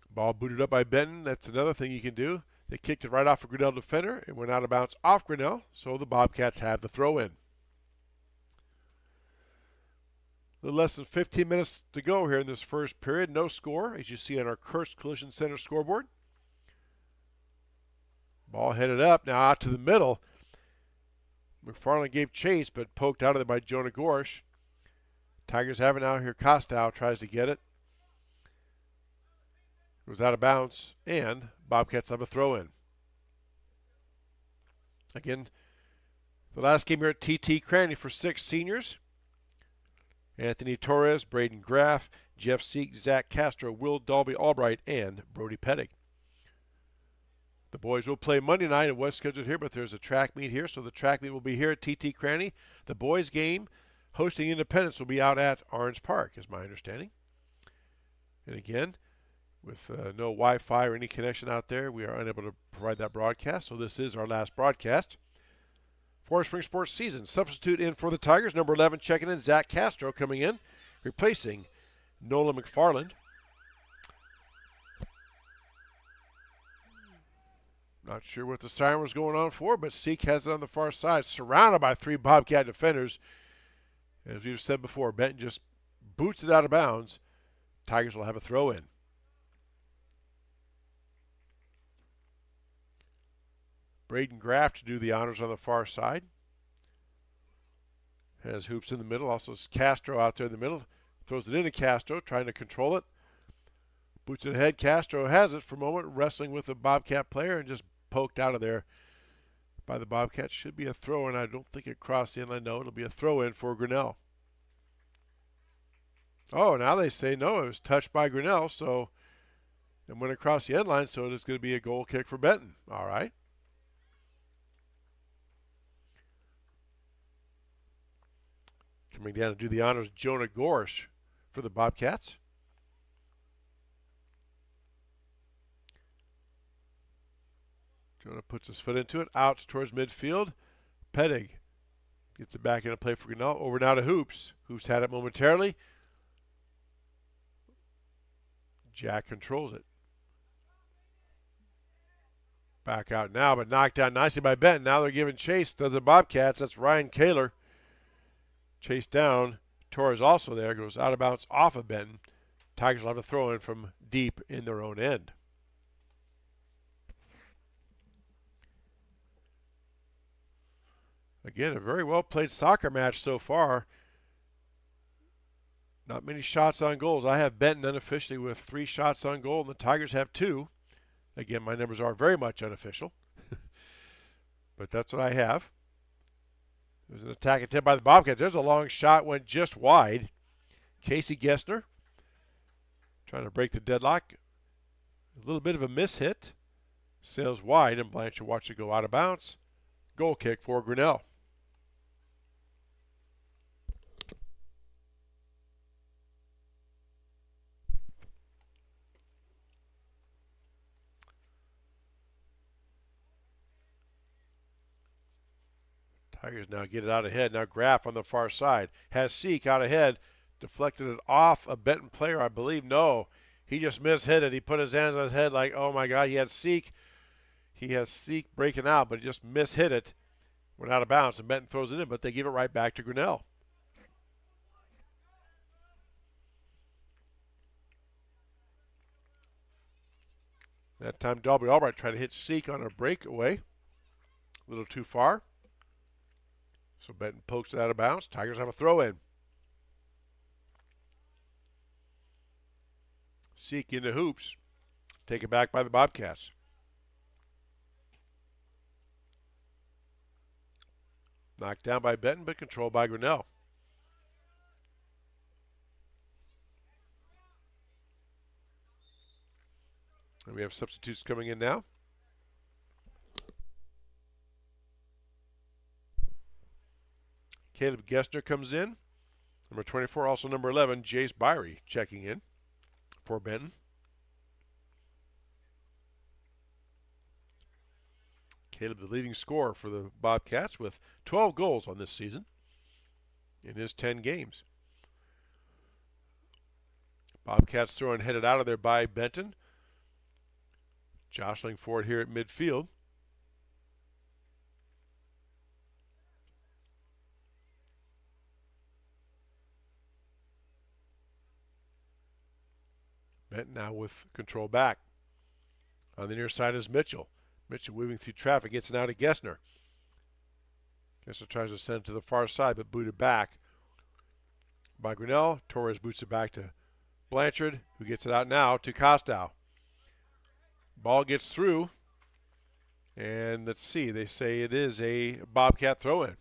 Ball booted up by Benton. That's another thing you can do. They kicked it right off a Grinnell defender. It went out of bounds off Grinnell, so the Bobcats have the throw-in. A little less than 15 minutes to go here in this first period. No score, as you see on our Kursk Collision Center scoreboard. Ball headed up, now out to the middle. McFarland gave chase, but poked out of there by Jonah Gorsh. Tigers have it now here. Costow tries to get it. Goes out of bounds, and Bobcats have a throw in. Again, the last game here at TT Cranny for 6 seniors. Anthony Torres, Braden Graff, Jeff Seek, Zach Castro, Will Dalby Albright, and Brody Pettig. The boys will play Monday night. It was scheduled here, but there's a track meet here, so the track meet will be here at TT Cranny. The boys' game, hosting Independence, will be out at Orange Park, is my understanding. And again, with no Wi-Fi or any connection out there, we are unable to provide that broadcast, so this is our last broadcast for spring sports season. Substitute in for the Tigers, number 11 checking in, Zach Castro coming in, replacing Nolan McFarland. Not sure what the siren was going on for, but Seek has it on the far side, surrounded by 3 Bobcat defenders. As we've said before, Benton just boots it out of bounds. Tigers will have a throw in. Braden Graff to do the honors on the far side. Has hoops in the middle. Also Castro out there in the middle. Throws it into Castro, trying to control it. Boots it ahead. Castro has it for a moment, wrestling with the Bobcat player and just poked out of there by the Bobcats. Should be a throw, and I don't think it crossed the inline. No, it'll be a throw in for Grinnell. Oh, now they say no, it was touched by Grinnell, so and went across the end line, so it is going to be a goal kick for Benton. All right. Coming down to do the honors, Jonah Gorsh for the Bobcats. Jonah puts his foot into it, out towards midfield. Pettig gets it back into play for Grinnell. Over now to Hoops. Hoops had it momentarily. Jack controls it. Back out now, but knocked out nicely by Benton. Now they're giving chase to the Bobcats. That's Ryan Kaler. Chased down. Torres also there. Goes out of bounds off of Benton. Tigers will have a throw in from deep in their own end. Again, a very well played soccer match so far. Not many shots on goals. I have Benton unofficially with 3 shots on goal, and the Tigers have 2. Again, my numbers are very much unofficial. But that's what I have. There's an attack attempt by the Bobcats. There's a long shot, went just wide. Casey Gessner trying to break the deadlock. A little bit of a miss-hit. Sails wide, and Blanchard watched it go out of bounds. Goal kick for Grinnell. Tigers now get it out ahead. Now Graff on the far side. Has Seek out ahead. Deflected it off a Benton player, I believe. No, he just mishit it. He put his hands on his head like, oh my God, he had Seek. He has Seek breaking out, but he just mishit it. Went out of bounds, and Benton throws it in, but they give it right back to Grinnell. That time, Dalby Albright tried to hit Seek on a breakaway. A little too far. So Benton pokes it out of bounds. Tigers have a throw in. Seek into Hoops. Taken back by the Bobcats. Knocked down by Benton, but controlled by Grinnell. And we have substitutes coming in now. Caleb Gessner comes in. Number 24, also number 11, Jace Byrie checking in for Benton. Caleb, the leading scorer for the Bobcats with 12 goals on this season in his 10 games. Bobcats throwing headed out of there by Benton. Jostling for it here at midfield. Benton now with control back. On the near side is Mitchell. Mitchell weaving through traffic, gets it out to Gessner. Gessner tries to send it to the far side, but booted back by Grinnell. Torres boots it back to Blanchard, who gets it out now to Costow. Ball gets through, and let's see, they say it is a Bobcat throw-in.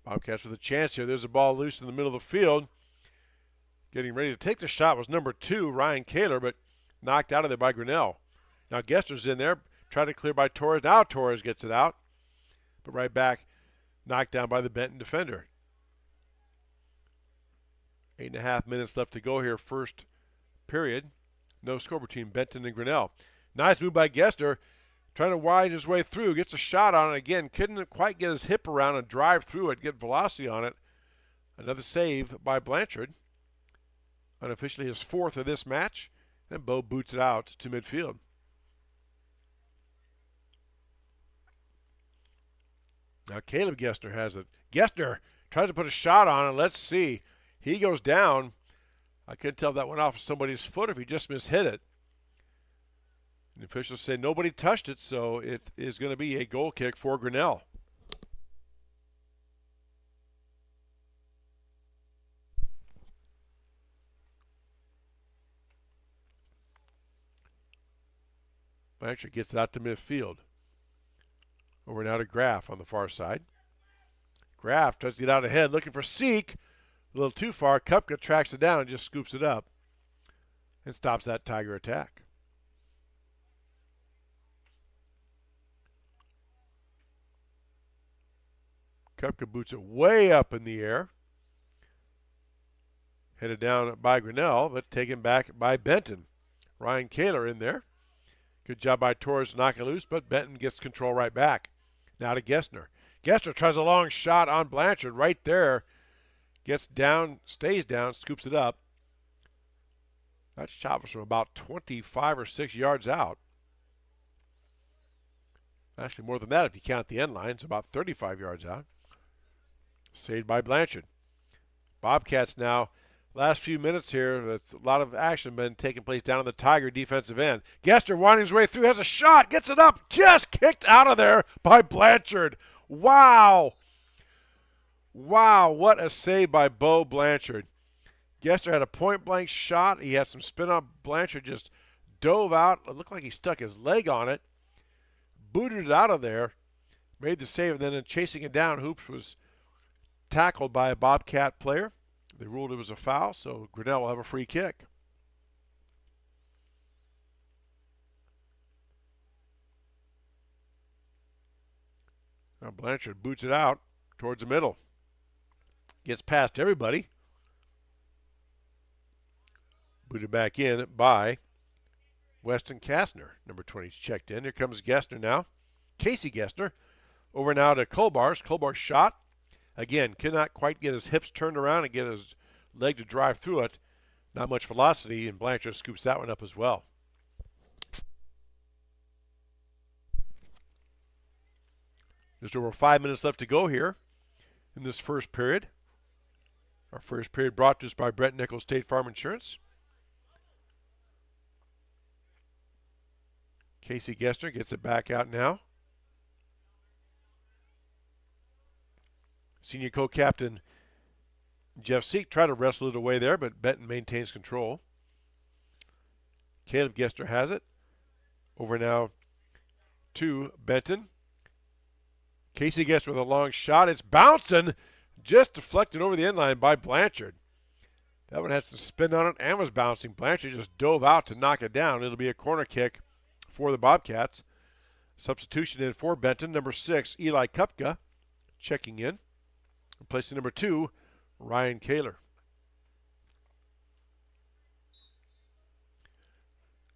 Bobcats with a chance here. There's a ball loose in the middle of the field. Getting ready to take the shot was number 2, Ryan Kaler, but knocked out of there by Grinnell. Now Gester's in there, tried to clear by Torres. Now Torres gets it out, but right back, knocked down by the Benton defender. 8.5 minutes left to go here, first period. No score between Benton and Grinnell. Nice move by Gester, trying to widen his way through. Gets a shot on it again. Couldn't quite get his hip around and drive through it, get velocity on it. Another save by Blanchard. Unofficially his 4th of this match. Then Bo boots it out to midfield. Now Caleb Gester has it. Gester tries to put a shot on it. Let's see. He goes down. I couldn't tell if that went off somebody's foot or if he just mishit it. The officials say nobody touched it, so it is going to be a goal kick for Grinnell. Blanchard gets it out to midfield. Over now to Graff on the far side. Graff tries to get out ahead, looking for Seek. A little too far. Kupka tracks it down and just scoops it up and stops that Tiger attack. Kupka boots it way up in the air. Headed down by Grinnell, but taken back by Benton. Ryan Kaler in there. Good job by Torres to knock it loose, but Benton gets control right back. Now to Gessner. Gessner tries a long shot on Blanchard right there. Gets down, stays down, scoops it up. That shot was from about 25 or 6 yards out. Actually more than that if you count the end line. It's about 35 yards out. Saved by Blanchard. Bobcats now, last few minutes here, that's a lot of action been taking place down on the Tiger defensive end. Gester winding his way through, has a shot, gets it up, just kicked out of there by Blanchard. Wow. Wow, what a save by Bo Blanchard. Gester had a point-blank shot. He had some spin up. Blanchard just dove out. It looked like he stuck his leg on it. Booted it out of there. Made the save, and then in chasing it down, Hoops was tackled by a Bobcat player. They ruled it was a foul, so Grinnell will have a free kick. Now Blanchard boots it out towards the middle. Gets past everybody. Booted back in by Weston Kastner. Number 20's checked in. Here comes Gessner now. Casey Gessner. Over now to Kolbars. Kolbars shot. Again, could not quite get his hips turned around and get his leg to drive through it. Not much velocity, and Blanchard scoops that one up as well. Just over 5 minutes left to go here in this first period. Our first period brought to us by Brent Nichols State Farm Insurance. Casey Gessner gets it back out now. Senior co-captain Jeff Seek tried to wrestle it away there, but Benton maintains control. Caleb Gessner has it. Over now to Benton. Casey Gessner with a long shot. It's bouncing, just deflected over the end line by Blanchard. That one had some spin on it and was bouncing. Blanchard just dove out to knock it down. It'll be a corner kick for the Bobcats. Substitution in for Benton, number 6, Eli Kupka, checking in. Replacing number 2, Ryan Kaler.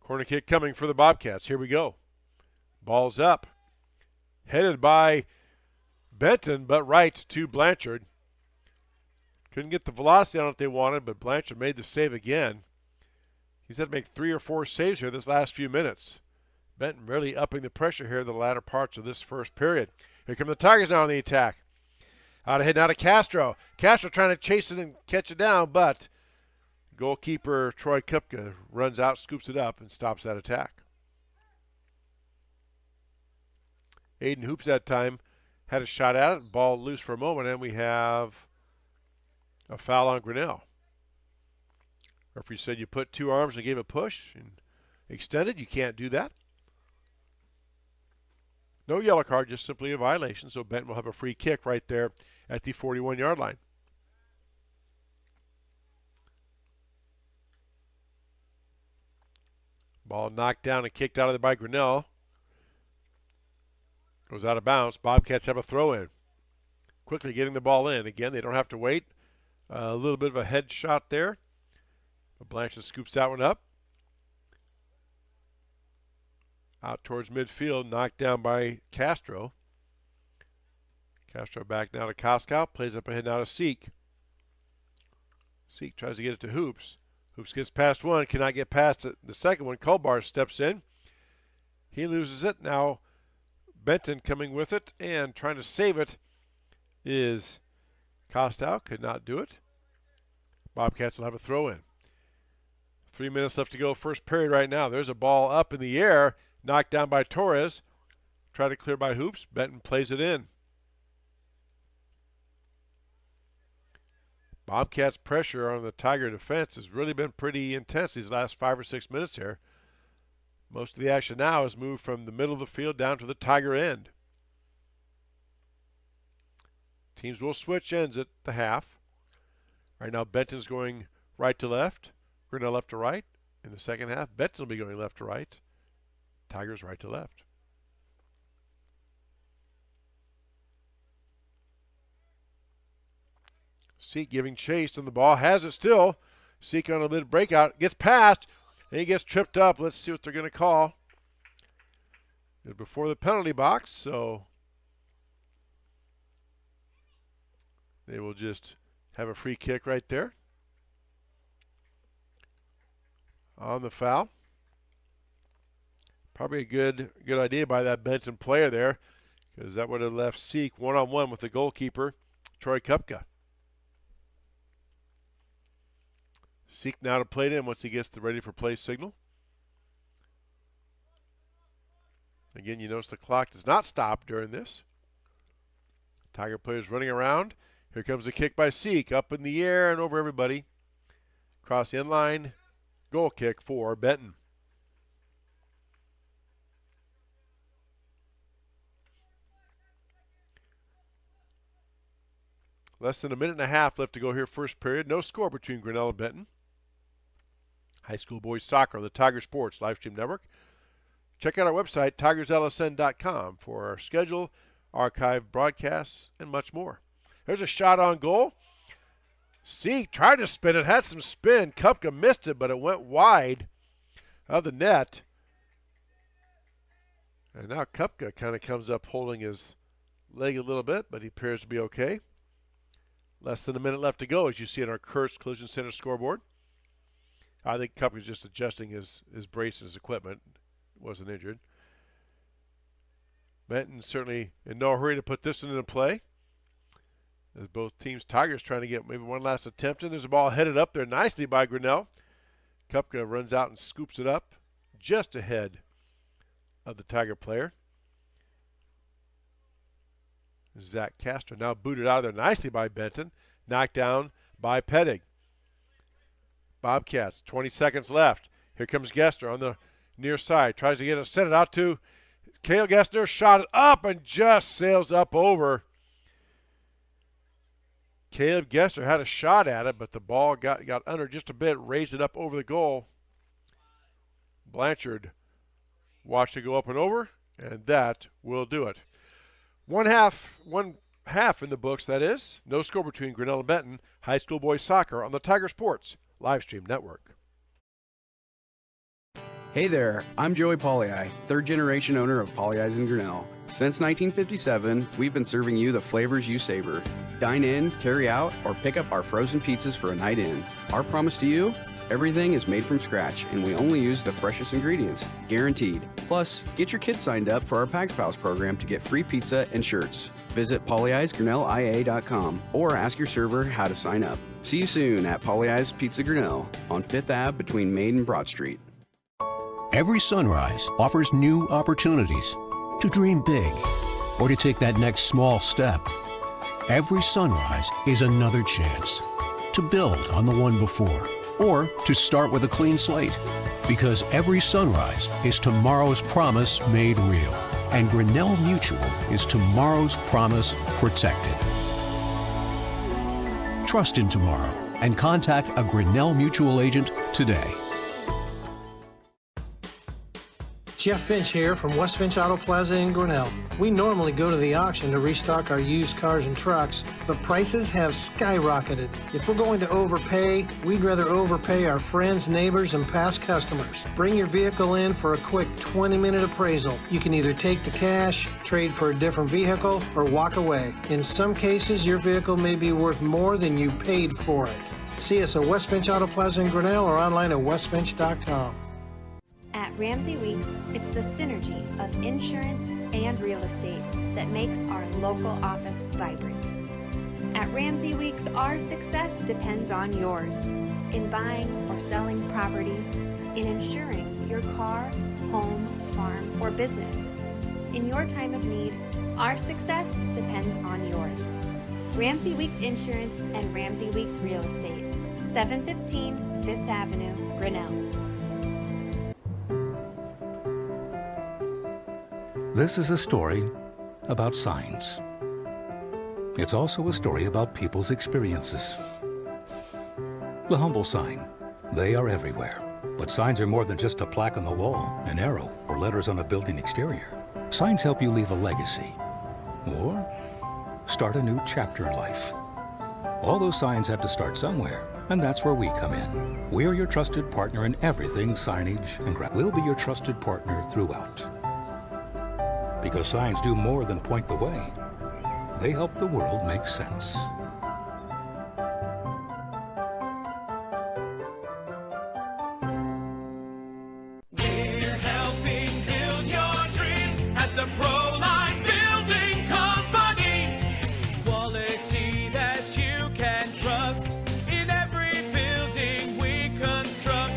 Corner kick coming for the Bobcats. Here we go. Ball's up. Headed by Benton, but right to Blanchard. Couldn't get the velocity on it they wanted, but Blanchard made the save again. He's had to make 3 or 4 saves here this last few minutes. Benton really upping the pressure here in the latter parts of this first period. Here come the Tigers now on the attack. Out ahead now to Castro. Castro trying to chase it and catch it down, but goalkeeper Troy Kupka runs out, scoops it up, and stops that attack. Aiden Hoops that time had a shot at it. Ball loose for a moment, and we have a foul on Grinnell. Referee said you put two arms and gave a push and extended. You can't do that. No yellow card, just simply a violation. So Benton will have a free kick right there at the 41-yard line. Ball knocked down and kicked out of there by Grinnell. Goes out of bounds. Bobcats have a throw in. Quickly getting the ball in. Again, they don't have to wait. A little bit of a head shot there. Blanchard scoops that one up. Out towards midfield, knocked down by Castro. Castro back now to Koskow. Plays up ahead now to Seek. Seek tries to get it to Hoops. Hoops gets past one, cannot get past it. The second one, Kolbar steps in. He loses it. Now Benton coming with it and trying to save it is Kostow. Could not do it. Bobcats will have a throw in. 3 minutes left to go, first period right now. There's a ball up in the air, knocked down by Torres. Try to clear by Hoops. Benton plays it in. Bobcats' pressure on the Tiger defense has really been pretty intense these last 5 or 6 minutes here. Most of the action now has moved from the middle of the field down to the Tiger end. Teams will switch ends at the half. Right now Benton's going right to left. Grinnell left to right. In the second half, Benton will be going left to right. Tigers right to left. Seek giving chase on the ball. Has it still. Seek on a mid breakout. Gets past. And he gets tripped up. Let's see what they're going to call. It's before the penalty box, so they will just have a free kick right there. On the foul. Probably a good idea by that Benton player there, because that would have left Seek one-on-one with the goalkeeper, Troy Kupka. Seek now to play it in once he gets the ready for play signal. Again, you notice the clock does not stop during this. Tiger players running around. Here comes the kick by Seek, up in the air and over everybody. Cross the end line. Goal kick for Benton. Less than a minute and a half left to go here, first period. No score between Grinnell and Benton. High school boys soccer on the Tiger Sports Livestream Network. Check out our website, tigerslsn.com, for our schedule, archive broadcasts, and much more. There's a shot on goal. Seek tried to spin it, had some spin. Kupka missed it, but it went wide of the net. And now Kupka kind of comes up holding his leg a little bit, but he appears to be okay. Less than a minute left to go, as you see on our Kurtz Collision Center scoreboard. I think Kupka's just adjusting his brace and his equipment. Wasn't injured. Benton certainly in no hurry to put this one into play. As both teams, Tigers trying to get maybe one last attempt in. There's a ball headed up there nicely by Grinnell. Kupka runs out and scoops it up just ahead of the Tiger player. Zach Castro now booted out of there nicely by Benton. Knocked down by Pedig. Bobcats, 20 seconds left. Here comes Gester on the near side. Tries to get it, send it out to Cale Gester. Shot it up and just sails up over. Caleb Gester had a shot at it, but the ball got under just a bit, raised it up over the goal. Blanchard watched it go up and over, and that will do it. One half in the books, that is. No score between Grinnell and Benton. High school boys soccer on the Tiger Sports Livestream Network. Hey there, I'm Joey Pollei, third generation owner of Polley's in Grinnell. Since 1957, we've been serving you the flavors you savor. Dine in, carry out, or pick up our frozen pizzas for a night in. Our promise to you? Everything is made from scratch, and we only use the freshest ingredients, guaranteed. Plus, get your kids signed up for our Pags Pals program to get free pizza and shirts. Visit polleisgrinnellia.com or ask your server how to sign up. See you soon at Polley's Pizza Grinnell on 5th Ave between Main and Broad Street. Every sunrise offers new opportunities to dream big or to take that next small step. Every sunrise is another chance to build on the one before, or to start with a clean slate. Because every sunrise is tomorrow's promise made real. And Grinnell Mutual is tomorrow's promise protected. Trust in tomorrow and contact a Grinnell Mutual agent today. Jeff Finch here from West Finch Auto Plaza in Grinnell. We normally go to the auction to restock our used cars and trucks, but prices have skyrocketed. If we're going to overpay, we'd rather overpay our friends, neighbors, and past customers. Bring your vehicle in for a quick 20-minute appraisal. You can either take the cash, trade for a different vehicle, or walk away. In some cases, your vehicle may be worth more than you paid for it. See us at West Finch Auto Plaza in Grinnell or online at westfinch.com. At Ramsey Weeks, it's the synergy of insurance and real estate that makes our local office vibrant. At Ramsey Weeks, our success depends on yours in buying or selling property, in insuring your car, home, farm, or business. In your time of need, our success depends on yours. Ramsey Weeks Insurance and Ramsey Weeks Real Estate, 715 Fifth Avenue, Grinnell. This is a story about signs. It's also a story about people's experiences. The humble sign. They are everywhere. But signs are more than just a plaque on the wall, an arrow, or letters on a building exterior. Signs help you leave a legacy or start a new chapter in life. All those signs have to start somewhere, and that's where we come in. We're your trusted partner in everything signage and We'll be your trusted partner throughout. Because signs do more than point the way. They help the world make sense. We're helping build your dreams at the Proline Building Company. Quality that you can trust in every building we construct.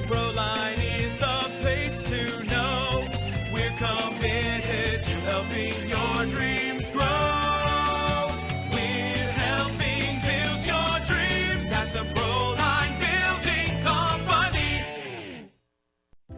Proline is the place to know. We're committed to helping your dreams grow. We're helping build your dreams at the Proline Building Company.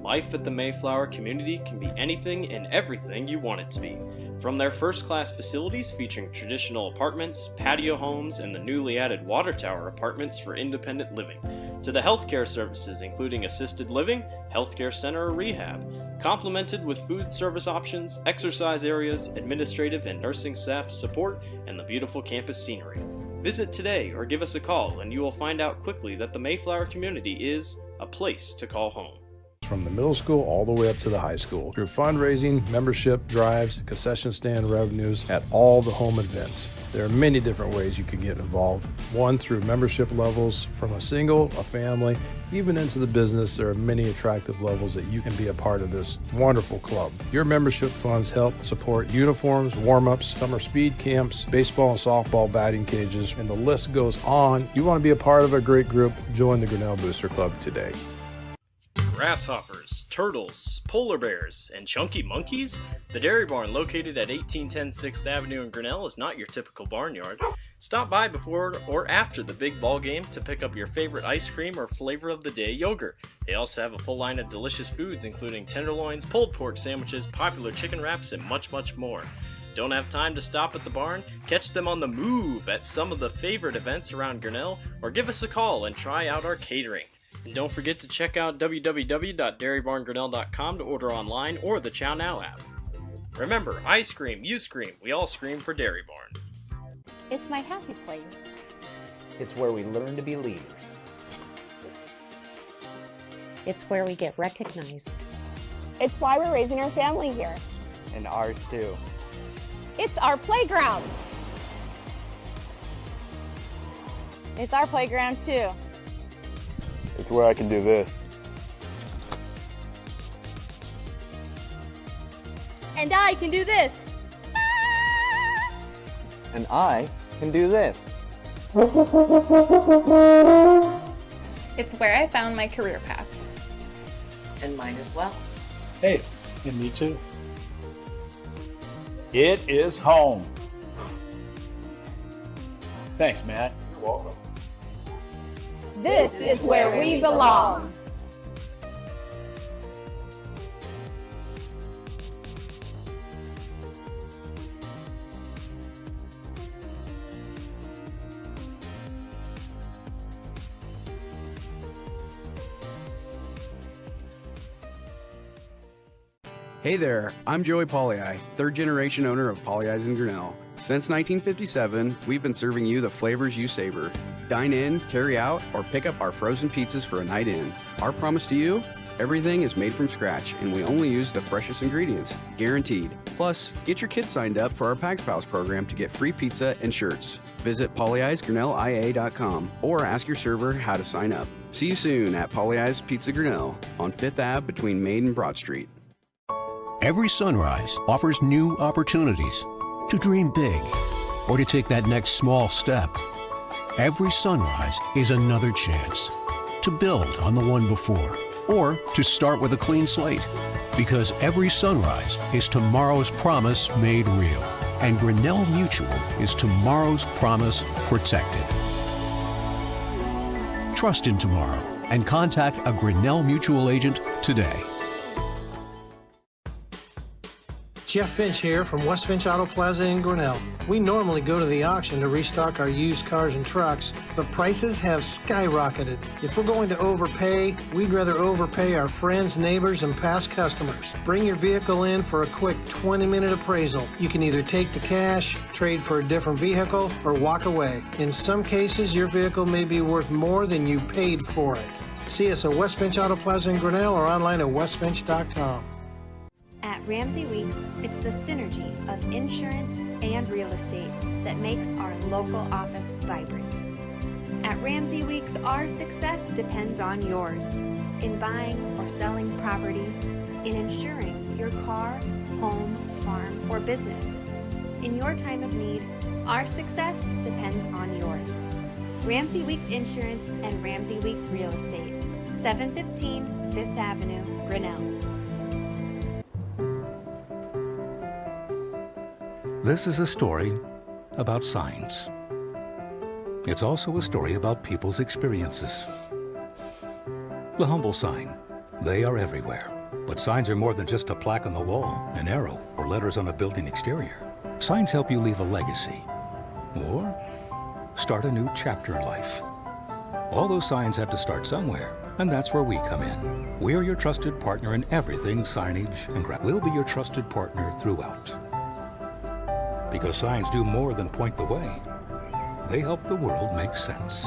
Life at the Mayflower community can be anything and everything you want it to be. From their first-class facilities featuring traditional apartments, patio homes, and the newly added water tower apartments for independent living, to the healthcare services including assisted living, healthcare center or rehab, complemented with food service options, exercise areas, administrative and nursing staff support, and the beautiful campus scenery. Visit today or give us a call and you will find out quickly that the Mayflower community is a place to call home. From the middle school all the way up to the high school, through fundraising, membership drives, concession stand revenues at all the home events. There are many different ways you can get involved. One, through membership levels from a single, a family, even into the business. There are many attractive levels that you can be a part of this wonderful club. Your membership funds help support uniforms, warm-ups, summer speed camps, baseball and softball batting cages, and the list goes on. You want to be a part of a great group? Join the Grinnell Booster Club today. Grasshoppers, turtles, polar bears, and chunky monkeys? The Dairy Barn, located at 1810 6th Avenue in Grinnell, is not your typical barnyard. Stop by before or after the big ball game to pick up your favorite ice cream or flavor of the day yogurt. They also have a full line of delicious foods including tenderloins, pulled pork sandwiches, popular chicken wraps, and much, much more. Don't have time to stop at the barn? Catch them on the move at some of the favorite events around Grinnell, or give us a call and try out our catering. And don't forget to check out www.dairybarngrinnell.com to order online or the Chow Now app. Remember, I scream, you scream, we all scream for Dairy Barn. It's my happy place. It's where we learn to be leaders. It's where we get recognized. It's why we're raising our family here. And ours too. It's our playground. It's our playground too. It's where I can do this. And I can do this. And I can do this. It's where I found my career path. And mine as well. Hey, and me too. It is home. Thanks, Matt. You're welcome. This is where we belong. Hey there, I'm Joey Pollei, third generation owner of Polley's in Grinnell. Since 1957, we've been serving you the flavors you savor. Dine in, carry out, or pick up our frozen pizzas for a night in. Our promise to you? Everything is made from scratch, and we only use the freshest ingredients, guaranteed. Plus, get your kids signed up for our Pags Pals program to get free pizza and shirts. Visit polleisgrinnellia.com or ask your server how to sign up. See you soon at Polley's Pizza Grinnell on 5th Ave between Main and Broad Street. Every sunrise offers new opportunities to dream big or to take that next small step. Every sunrise is another chance to build on the one before or to start with a clean slate. Because every sunrise is tomorrow's promise made real. And Grinnell Mutual is tomorrow's promise protected. Trust in tomorrow and contact a Grinnell Mutual agent today. Jeff Finch here from West Finch Auto Plaza in Grinnell. We normally go to the auction to restock our used cars and trucks, but prices have skyrocketed. If we're going to overpay, we'd rather overpay our friends, neighbors, and past customers. Bring your vehicle in for a quick 20-minute appraisal. You can either take the cash, trade for a different vehicle, or walk away. In some cases, your vehicle may be worth more than you paid for it. See us at West Finch Auto Plaza in Grinnell or online at westfinch.com. At Ramsey Weeks, it's the synergy of insurance and real estate that makes our local office vibrant. At Ramsey Weeks, our success depends on yours in buying or selling property, in insuring your car, home, farm, or business. In your time of need, our success depends on yours. Ramsey Weeks Insurance and Ramsey Weeks Real Estate, 715 5th Avenue, Grinnell. This is a story about signs. It's also a story about people's experiences. The humble sign. They are everywhere. But signs are more than just a plaque on the wall, an arrow, or letters on a building exterior. Signs help you leave a legacy or start a new chapter in life. All those signs have to start somewhere, and that's where we come in. We are your trusted partner in everything signage and we'll be your trusted partner throughout. Because signs do more than point the way. They help the world make sense.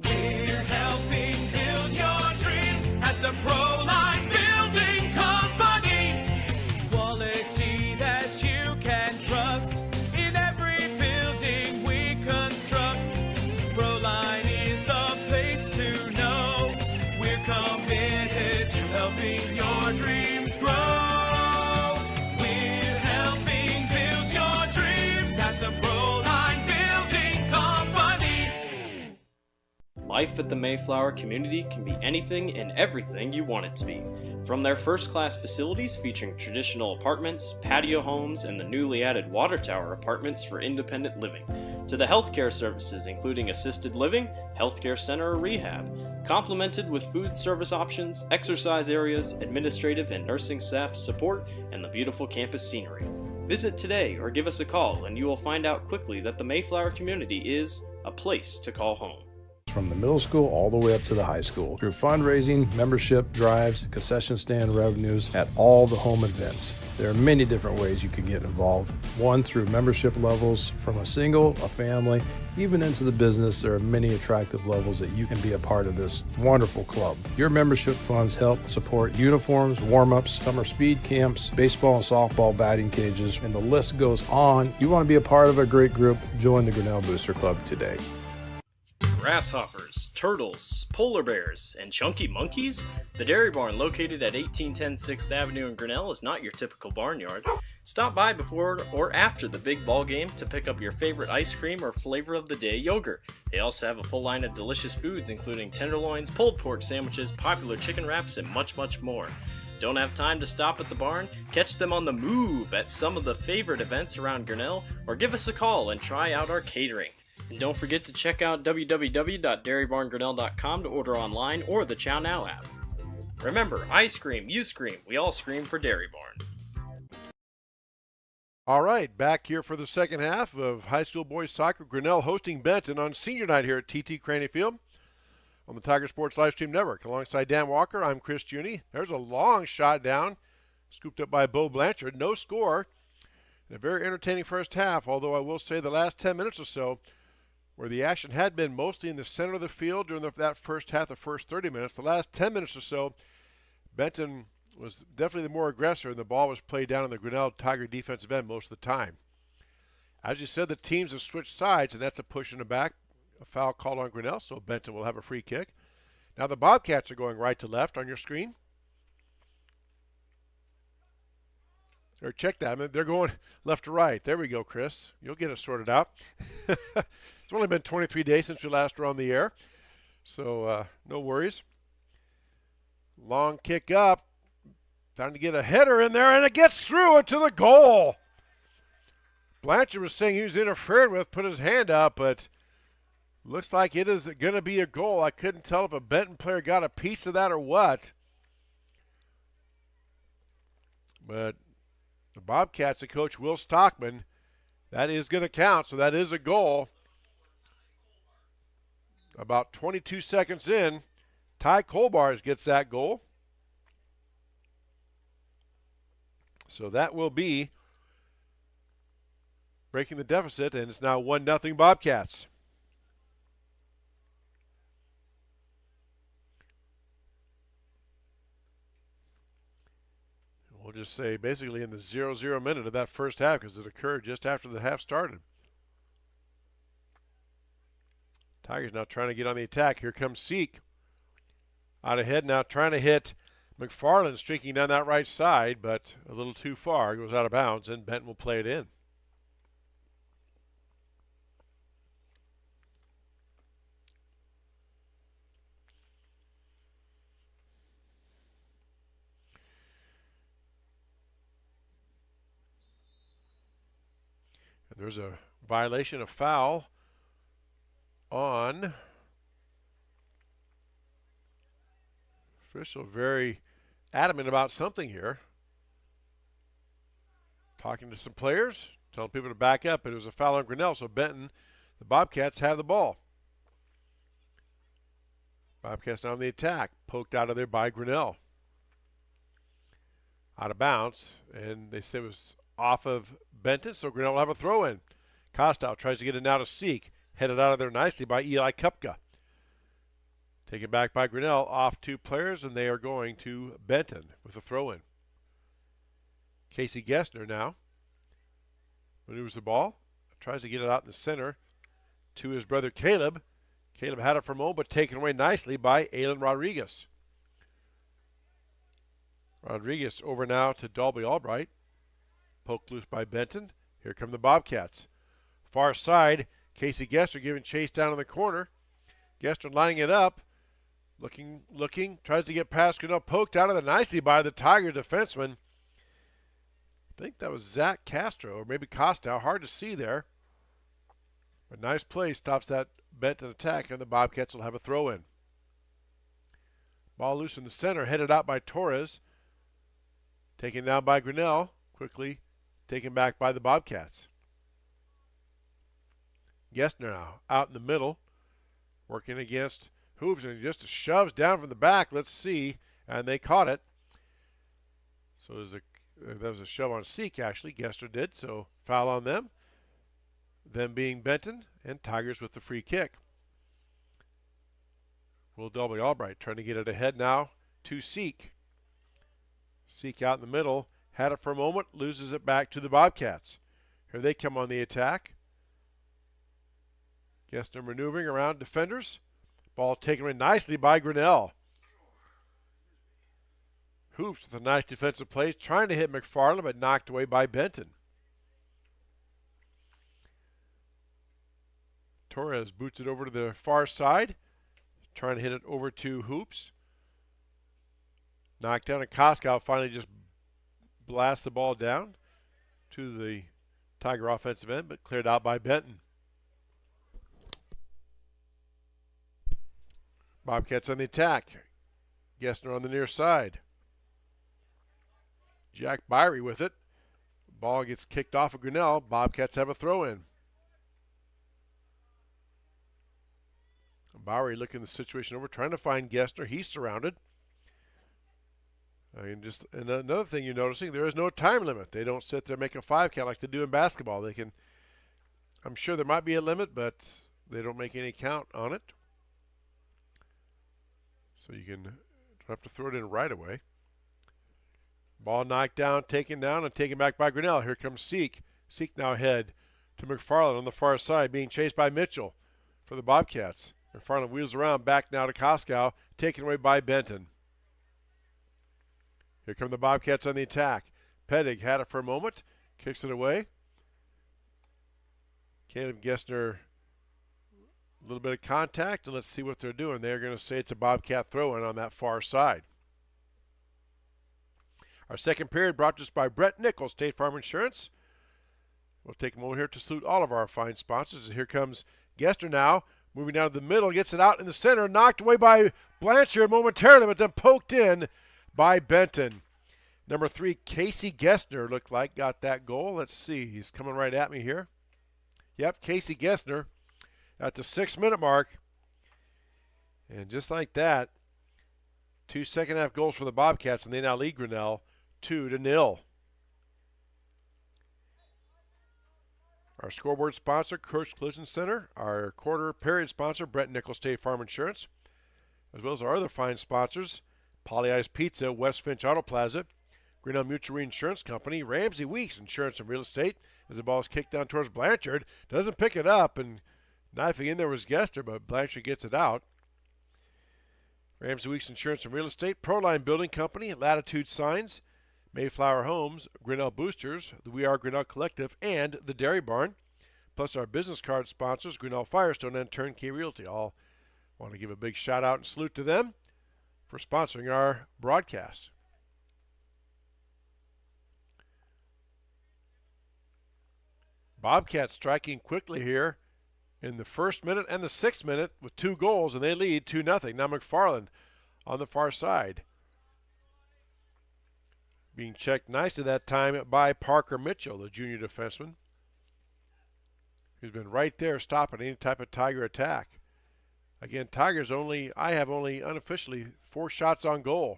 We're helping build your dreams at the Proline Building Company. Quality that you can trust in every building we construct. Proline is the place to know. We're committed to helping your dreams grow. We're helping build your dreams at the Proline Building Company. Life at the Mayflower community can be anything and everything you want it to be. From their first-class facilities featuring traditional apartments, patio homes, and the newly added water tower apartments for independent living, to the healthcare services including assisted living, healthcare center or rehab, complemented with food service options, exercise areas, administrative and nursing staff support, and the beautiful campus scenery. Visit today or give us a call and you will find out quickly that the Mayflower community is a place to call home. From the middle school all the way up to the high school, through fundraising, membership drives, concession stand revenues at all the home events. There are many different ways you can get involved. One, through membership levels, from a single, a family, even into the business. There are many attractive levels that you can be a part of this wonderful club. Your membership funds help support uniforms, warm-ups, summer speed camps, baseball and softball batting cages, and the list goes on. You want to be a part of a great group? Join the Grinnell Booster Club today. grasshoppers, turtles, polar bears, and chunky monkeys? The Dairy Barn, located at 1810 6th Avenue in Grinnell, is not your typical barnyard. Stop by before or after the big ball game to pick up your favorite ice cream or flavor of the day yogurt. They also have a full line of delicious foods, including tenderloins, pulled pork sandwiches, popular chicken wraps, and much, much more. Don't have time to stop at the barn? Catch them on the move at some of the favorite events around Grinnell, or give us a call and try out our catering. And don't forget to check out www.dairybarngrinnell.com to order online or the Chow Now app. Remember, I scream, you scream, we all scream for Dairy Barn. All right, back here for the second half of high school boys soccer. Grinnell hosting Benton on senior night here at TT Craney Field on the Tiger Sports Livestream Network. Alongside Dan Walker, I'm Chris Juni. There's a long shot down, scooped up by Bo Blanchard. No score. And a very entertaining first half, although I will say the last 10 minutes or so, where the action had been mostly in the center of the field during that first half, the first 30 minutes, the last 10 minutes or so, Benton was definitely the more aggressor, and the ball was played down in the Grinnell Tiger defensive end most of the time. As you said, the teams have switched sides, and that's a push in the back. A foul called on Grinnell, so Benton will have a free kick. Now the Bobcats are going right to left on your screen. Or check that. They're going left to right. There we go, Chris. You'll get it sorted out. It's only been 23 days since we last were on the air, so no worries. Long kick up. Time to get a header in there, and it gets through into the goal. Blanchard was saying he was interfered with, put his hand up, but looks like it is going to be a goal. I couldn't tell if a Benton player got a piece of that or what. But the Bobcats, the coach Will Stockman, that is going to count, so that is a goal. About 22 seconds in, Ty Colbars gets that goal. So that will be breaking the deficit, and it's now 1-0 Bobcats. We'll just say basically in the 0-0 minute of that first half, because it occurred just after the half started. Tigers now trying to get on the attack. Here comes Seek. Out ahead now, trying to hit McFarland, streaking down that right side, but a little too far. Goes out of bounds, and Benton will play it in. And there's a violation of foul on official, very adamant about something here. Talking to some players, telling people to back up, but it was a foul on Grinnell, so Benton, the Bobcats, have the ball. Bobcats now on the attack, poked out of there by Grinnell. Out of bounds, and they say it was off of Benton, so Grinnell will have a throw-in. Kostow tries to get it now to Seek. Headed out of there nicely by Eli Kupka. Taken back by Grinnell, off two players, and they are going to Benton with a throw-in. Casey Gessner now maneuvers the ball, tries to get it out in the center to his brother Caleb. Caleb had it for a moment, but taken away nicely by Alan Rodriguez. Rodriguez over now to Dalby Albright. Poked loose by Benton. Here come the Bobcats. Far side, Casey Gessner giving chase down in the corner. Gessner lining it up. Looking, tries to get past Grinnell, poked out of there nicely by the Tiger defenseman. I think that was Zach Castro, or maybe Kostow, hard to see there. But nice play, stops that Benton attack, and the Bobcats will have a throw-in. Ball loose in the center, headed out by Torres. Taken down by Grinnell, quickly taken back by the Bobcats. Gessner now out in the middle, working against Hoops, and just shoves down from the back. Let's see, and they caught it. So that was a shove on Seek, actually. Gessner did, so foul on them. Them being Benton, and Tigers with the free kick. Will Dalby Albright trying to get it ahead now to Seek. Seek out in the middle, had it for a moment, loses it back to the Bobcats. Here they come on the attack. Gessner maneuvering around defenders. Ball taken away nicely by Grinnell. Hoops with a nice defensive play, trying to hit McFarland, but knocked away by Benton. Torres boots it over to the far side, trying to hit it over to Hoops. Knocked down, and Koskow finally just blasts the ball down to the Tiger offensive end, but cleared out by Benton. Bobcats on the attack. Gessner on the near side. Jack Byrie with it. Ball gets kicked off of Grinnell. Bobcats have a throw-in. Bowery looking the situation over, trying to find Gessner. He's surrounded. And another thing you're noticing, there is no time limit. They don't sit there and make a 5 count like they do in basketball. They can, I'm sure there might be a limit, but they don't make any count on it. So you don't have to throw it in right away. Ball knocked down, taken down, and taken back by Grinnell. Here comes Seek. Seek now ahead to McFarland on the far side, being chased by Mitchell for the Bobcats. McFarland wheels around, back now to Koskow, taken away by Benton. Here come the Bobcats on the attack. Pedig had it for a moment, kicks it away. Caleb Gessner, a little bit of contact, and let's see what they're doing. They're going to say it's a Bobcat throw-in on that far side. Our second period brought to us by Brett Nichols, State Farm Insurance. We'll take a moment here to salute all of our fine sponsors. And here comes Gessner now, moving down to the middle, gets it out in the center, knocked away by Blanchard momentarily, but then poked in by Benton. Number 3, Casey Gessner looked like got that goal. Let's see, he's coming right at me here. Yep, Casey Gessner at the 6-minute mark. And just like that, 2 second-half goals for the Bobcats, and they now lead Grinnell 2-0. Our scoreboard sponsor, Kirsch Collision Center. Our quarter period sponsor, Brett Nichols State Farm Insurance. As well as our other fine sponsors, Polly Ice Pizza, West Finch Auto Plaza, Grinnell Mutual Reinsurance Company, Ramsey Weeks Insurance and Real Estate. As the ball is kicked down towards Blanchard, doesn't pick it up, and knifing in there was Gessner, but Blanchard gets it out. Ramsey Weeks Insurance and Real Estate, Proline Building Company, Latitude Signs, Mayflower Homes, Grinnell Boosters, the We Are Grinnell Collective, and the Dairy Barn, plus our business card sponsors, Grinnell Firestone and Turnkey Realty. All want to give a big shout out and salute to them for sponsoring our broadcast. Bobcats striking quickly here in the 1st minute and the 6th minute with 2 goals, and they lead 2-0. Now McFarland on the far side. Being checked nicely that time by Parker Mitchell, the junior defenseman, who's been right there stopping any type of Tiger attack. Again, Tigers I have only unofficially 4 shots on goal.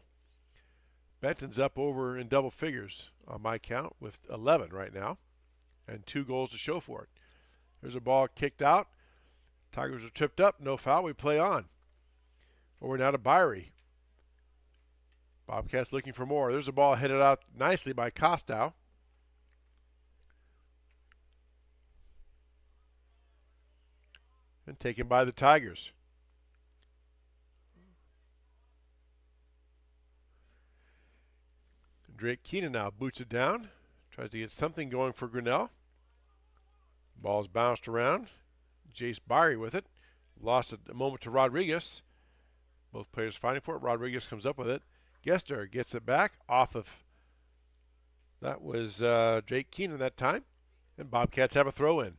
Benton's up over in double figures on my count with 11 right now, and 2 goals to show for it. There's a ball kicked out. Tigers are tripped up, no foul, we play on. Over now to Byrie. Bobcats looking for more. There's a ball headed out nicely by Kostow. And taken by the Tigers. Drake Keenan now boots it down. Tries to get something going for Grinnell. Ball's bounced around. Jace Byrie with it. Lost it a moment to Rodriguez. Both players fighting for it. Rodriguez comes up with it. Gessner gets it back off of, that was Drake Keenan that time. And Bobcats have a throw-in.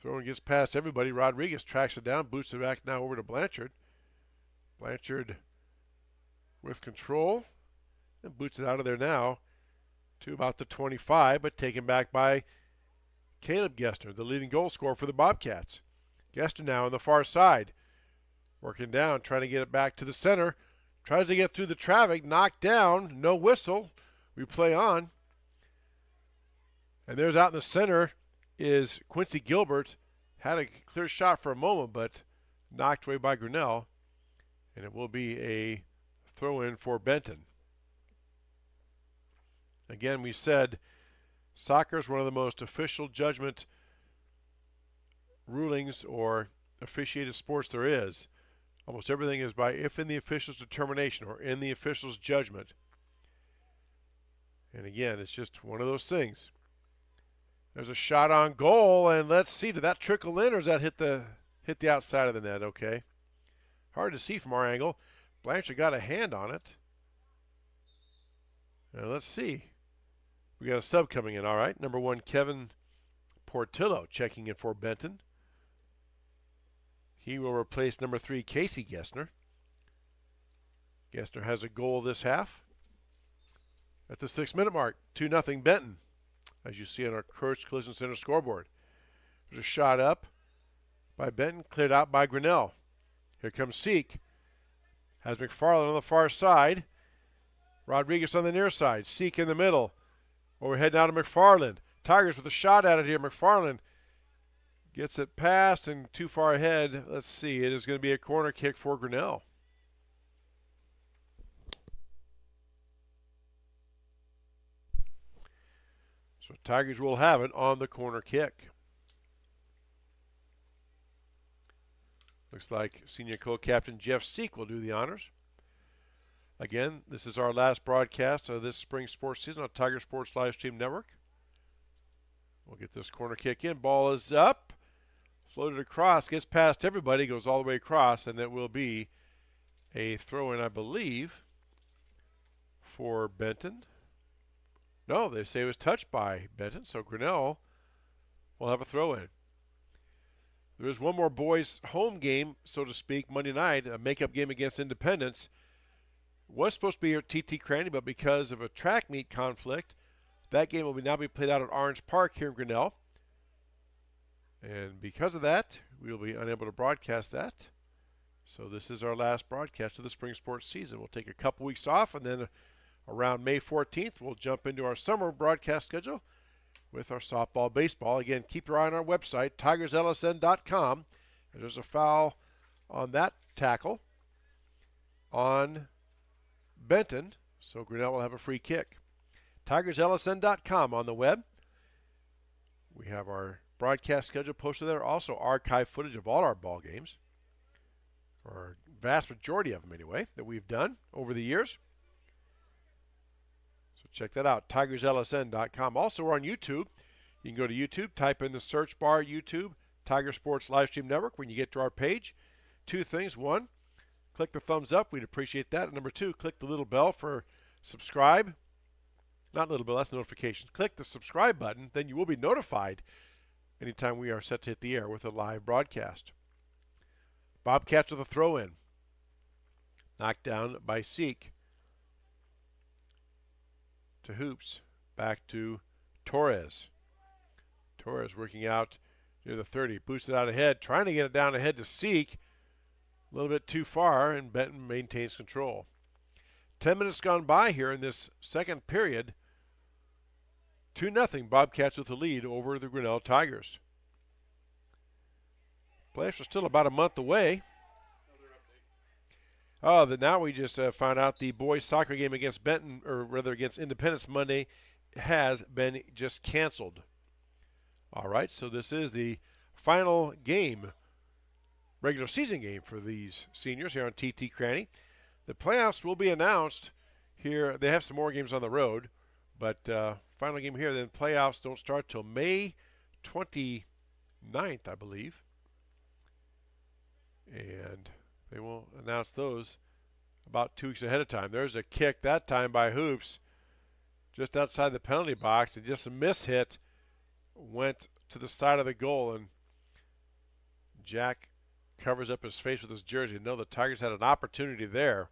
Throw-in gets past everybody. Rodriguez tracks it down, boots it back now over to Blanchard. Blanchard with control and boots it out of there now to about the 25, but taken back by Caleb Gessner, the leading goal scorer for the Bobcats. Gessner now on the far side, working down, trying to get it back to the center. Tries to get through the traffic, knocked down, no whistle. We play on. And there's out in the center is Quincy Gilbert. Had a clear shot for a moment, but knocked away by Grinnell. And it will be a throw-in for Benton. Again, we said soccer is one of the most official judgment rulings or officiated sports there is. Almost everything is by if in the official's determination or in the official's judgment. And again, it's just one of those things. There's a shot on goal, and let's see, did that trickle in or does that hit the outside of the net? Okay. Hard to see from our angle. Blanchard got a hand on it. Now let's see. We got a sub coming in, all right. Number 1, Kevin Portillo checking in for Benton. He will replace number 3, Casey Gessner. Gessner has a goal this half. At the 6-minute mark, 2-0 Benton, as you see on our Coach Collision Center scoreboard. There's a shot up by Benton, cleared out by Grinnell. Here comes Seek. Has McFarland on the far side. Rodriguez on the near side. Seek in the middle. Overhead now to McFarland. Tigers with a shot at it here. McFarland gets it past and too far ahead. Let's see. It is going to be a corner kick for Grinnell. So Tigers will have it on the corner kick. Looks like senior co-captain Jeff Seek will do the honors. Again, this is our last broadcast of this spring sports season on Tiger Sports Livestream Network. We'll get this corner kick in. Ball is up. Floated across. Gets past everybody. Goes all the way across. And it will be a throw-in, I believe, for Benton. No, they say it was touched by Benton. So Grinnell will have a throw-in. There is one more boys' home game, so to speak, Monday night, a makeup game against Independence. Was supposed to be here at TT Cranny, but because of a track meet conflict, that game will now be played out at Orange Park here in Grinnell. And because of that, we will be unable to broadcast that. So this is our last broadcast of the spring sports season. We'll take a couple weeks off, and then around May 14th, we'll jump into our summer broadcast schedule with our softball, baseball. Again, keep your eye on our website, tigerslsn.com. There's a foul on that tackle on Benton, so Grinnell will have a free kick. tigerslsn.com on the web. We have our broadcast schedule posted there. Also, archive footage of all our ball games, or a vast majority of them anyway, that we've done over the years. So check that out, tigerslsn.com. Also, we're on YouTube. You can go to YouTube, type in the search bar YouTube, Tiger Sports Livestream Network. When you get to our page, 2 things. 1, click the thumbs up. We'd appreciate that. And number 2, click the little bell for subscribe. Not little bell, that's notifications. Click the subscribe button. Then you will be notified anytime we are set to hit the air with a live broadcast. Bobcats with a throw-in. Knocked down by Seek. To Hoops. Back to Torres. Torres working out near the 30. Boosted out ahead. Trying to get it down ahead to Seek. A little bit too far, and Benton maintains control. 10 minutes gone by here in this second period. 2-0 Bobcats with the lead over the Grinnell Tigers. Playoffs are still about a month away. Now we just found out the boys soccer game against Benton, or rather against Independence Monday, has been just canceled. All right, so this is the final game, regular season game for these seniors here on TT Cranny. The playoffs will be announced here. They have some more games on the road, but final game here. Then playoffs don't start till May 29th, I believe. And they will announce those about 2 weeks ahead of time. There's a kick that time by Hoops just outside the penalty box, and just a miss hit went to the side of the goal, and Jack covers up his face with his jersey. No, the Tigers had an opportunity there.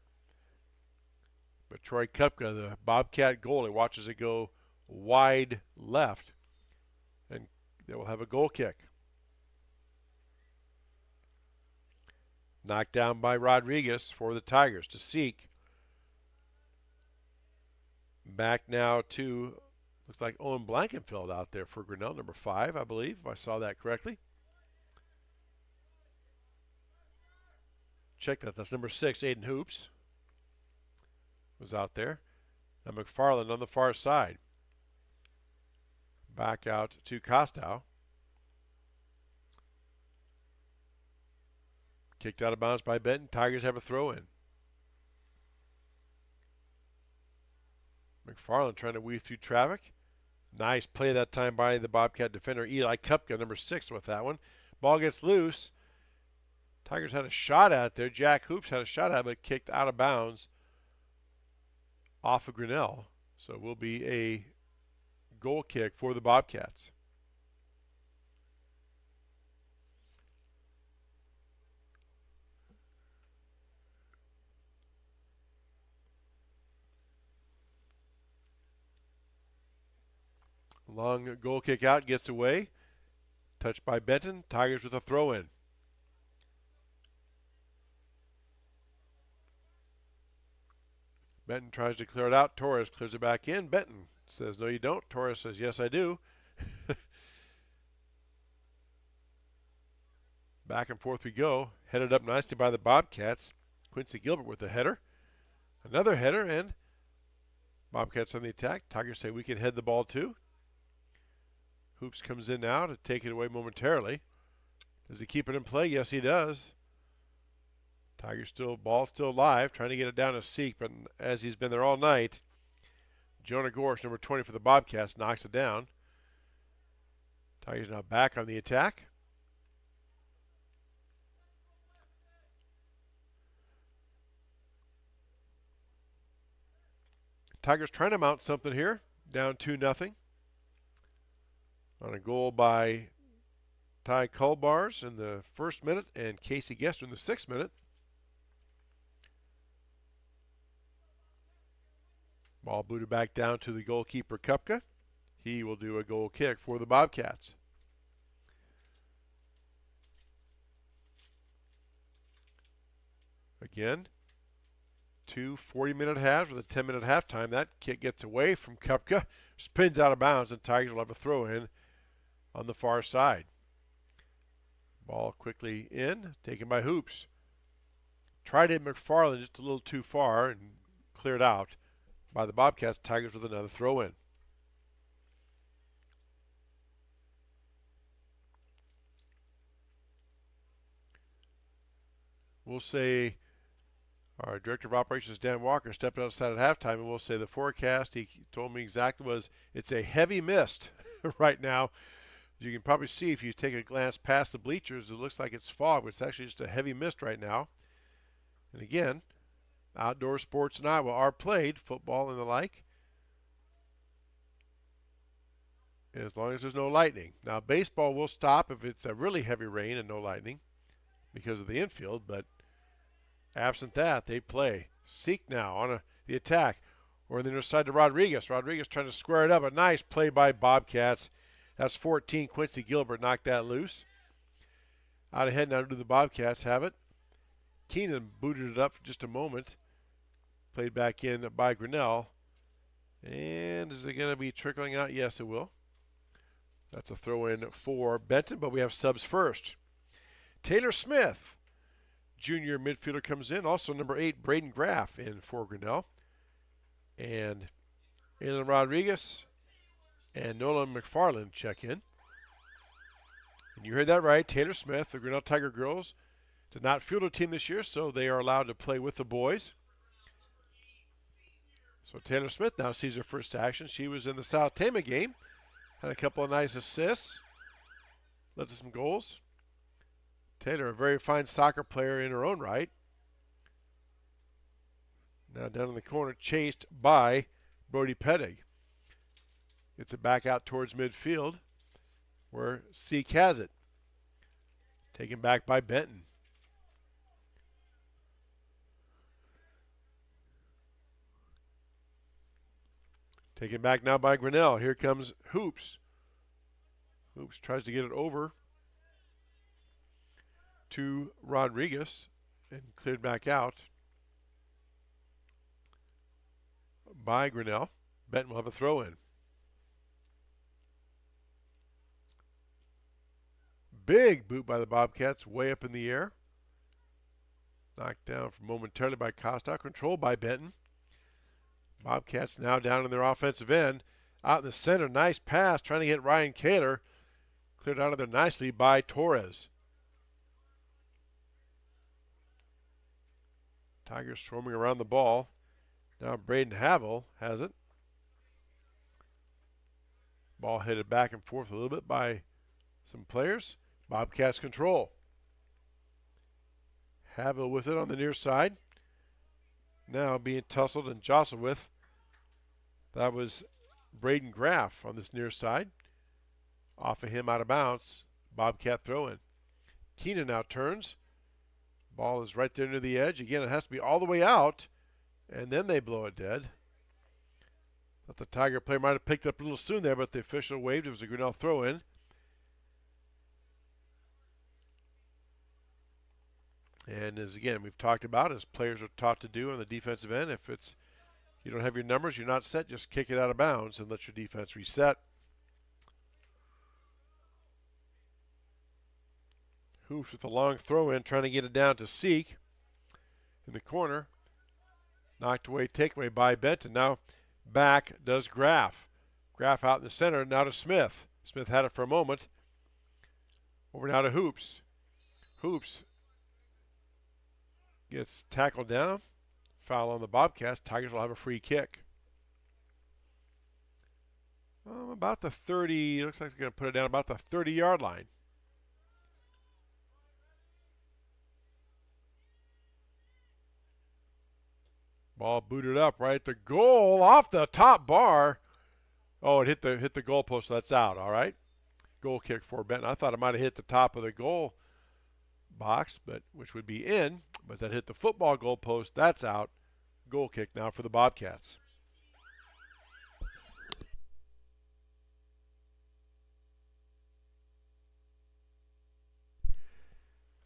But Troy Kupka, the Bobcat goalie, watches it go wide left, and they will have a goal kick. Knocked down by Rodriguez for the Tigers to Seek. Back now to, looks like Owen Blankenfeld out there for Grinnell, number 5, I believe, if I saw that correctly. Check that. That's number 6, Aiden Hoops, was out there. Now McFarland on the far side. Back out to Costow. Kicked out of bounds by Benton. Tigers have a throw in. McFarland trying to weave through traffic. Nice play that time by the Bobcat defender, Eli Kupka, number 6 with that one. Ball gets loose. Tigers had a shot at there. Jack Hoops had a shot at it, but kicked out of bounds off of Grinnell. So it will be a goal kick for the Bobcats. Long goal kick out, gets away. Touched by Benton. Tigers with a throw in. Benton tries to clear it out. Torres clears it back in. Benton says, no, you don't. Torres says, yes, I do. Back and forth we go. Headed up nicely by the Bobcats. Quincy Gilbert with the header. Another header, and Bobcats on the attack. Tigers say we can head the ball too. Hoops comes in now to take it away momentarily. Does he keep it in play? Yes, he does. Tigers ball still live, trying to get it down to Seek, but as he's been there all night, Jonah Gorsh, number 20 for the Bobcats, knocks it down. Tigers now back on the attack. Tigers trying to mount something here, down 2-0. On a goal by Ty Kulbars in the 1st minute and Casey Gester in the 6th minute. Ball booted back down to the goalkeeper Kupka. He will do a goal kick for the Bobcats. Again, 2 40-minute halves with a 10-minute halftime. That kick gets away from Kupka, spins out of bounds, and Tigers will have a throw in on the far side. Ball quickly in, taken by Hoops. Tried it McFarland just a little too far and cleared out by the Bobcats. Tigers with another throw in. We'll say our Director of Operations, Dan Walker, stepped outside at halftime, and we'll say the forecast, he told me exactly, was it's a heavy mist right now. You can probably see if you take a glance past the bleachers, it looks like it's fog, but it's actually just a heavy mist right now. And again, outdoor sports in Iowa are played, football and the like, as long as there's no lightning. Now, baseball will stop if it's a really heavy rain and no lightning because of the infield, but absent that, they play. Seek now on the attack, or on the inner side to Rodriguez. Rodriguez trying to square it up. A nice play by Bobcats. That's 14. Quincy Gilbert knocked that loose. Out ahead now do the Bobcats have it. Keenan booted it up for just a moment. Played back in by Grinnell. And is it going to be trickling out? Yes, it will. That's a throw in for Benton, but we have subs first. Taylor Smith, junior midfielder, comes in. Also number 8, Braden Graff in for Grinnell. And Alan Rodriguez and Nolan McFarland check in. And you heard that right. Taylor Smith, the Grinnell Tiger girls, did not field a team this year, so they are allowed to play with the boys. So Taylor Smith now sees her first action. She was in the South Tama game. Had a couple of nice assists. Led to some goals. Taylor, a very fine soccer player in her own right. Now down in the corner, chased by Brody Pettig. Gets it back out towards midfield where Seek has it. Taken back by Benton. Taken back now by Grinnell. Here comes Hoops. Hoops tries to get it over to Rodriguez and cleared back out by Grinnell. Benton will have a throw in. Big boot by the Bobcats, way up in the air. Knocked down momentarily by Costa, controlled by Benton. Bobcats now down in their offensive end. Out in the center, nice pass, trying to get Ryan Kaler. Cleared out of there nicely by Torres. Tigers swarming around the ball. Now Braden Havel has it. Ball headed back and forth a little bit by some players. Bobcats control. Havel with it on the near side. Now being tussled and jostled with. That was Braden Graff on this near side. Off of him out of bounds. Bobcat throw in. Keenan now turns. Ball is right there near the edge. Again, it has to be all the way out. And then they blow it dead. Thought the Tiger player might have picked up a little soon there, but the official waved. It was a Grinnell throw in. And as again we've talked about, as players are taught to do on the defensive end, if it's you don't have your numbers, you're not set, just kick it out of bounds and let your defense reset. Hoops with a long throw in, trying to get it down to Seek in the corner. Knocked away, taken away by Benton. Now back does Graff. Graff out in the center, now to Smith. Smith had it for a moment. Over now to Hoops. Hoops gets tackled down. Foul on the Bobcats. Tigers will have a free kick. About the 30, looks like they're going to put it down about the 30-yard line. Ball booted up right at the goal, off the top bar. Oh, it hit the goalpost, so that's out, all right. Goal kick for Benton. I thought it might have hit the top of the goal box, but which would be in, but that hit the football goalpost, that's out. Goal kick now for the Bobcats.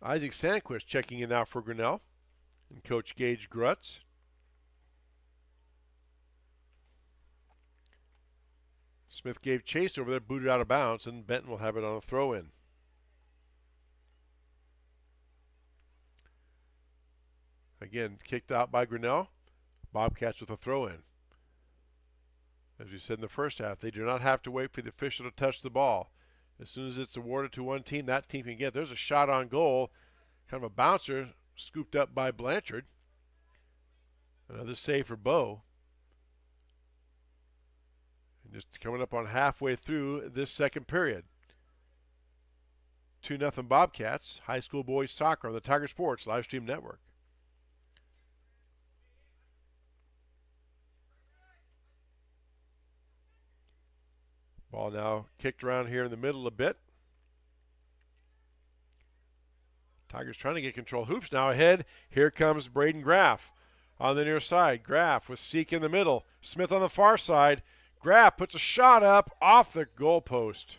Isaac Sandquist checking in now for Grinnell and Coach Gage Grutz. Smith gave chase over there, booted out of bounds, and Benton will have it on a throw-in. Again, kicked out by Grinnell. Bobcats with a throw-in. As we said in the first half, they do not have to wait for the official to touch the ball. As soon as it's awarded to one team, that team can get. There's a shot on goal. Kind of a bouncer scooped up by Blanchard. Another save for Bowe. And just coming up on halfway through this second period. 2-0 Bobcats. High school boys soccer on the Tiger Sports live stream network. Ball now kicked around here in the middle a bit. Tigers trying to get control. Hoops now ahead. Here comes Braden Graff on the near side. Graff with Seek in the middle. Smith on the far side. Graff puts a shot up off the goalpost.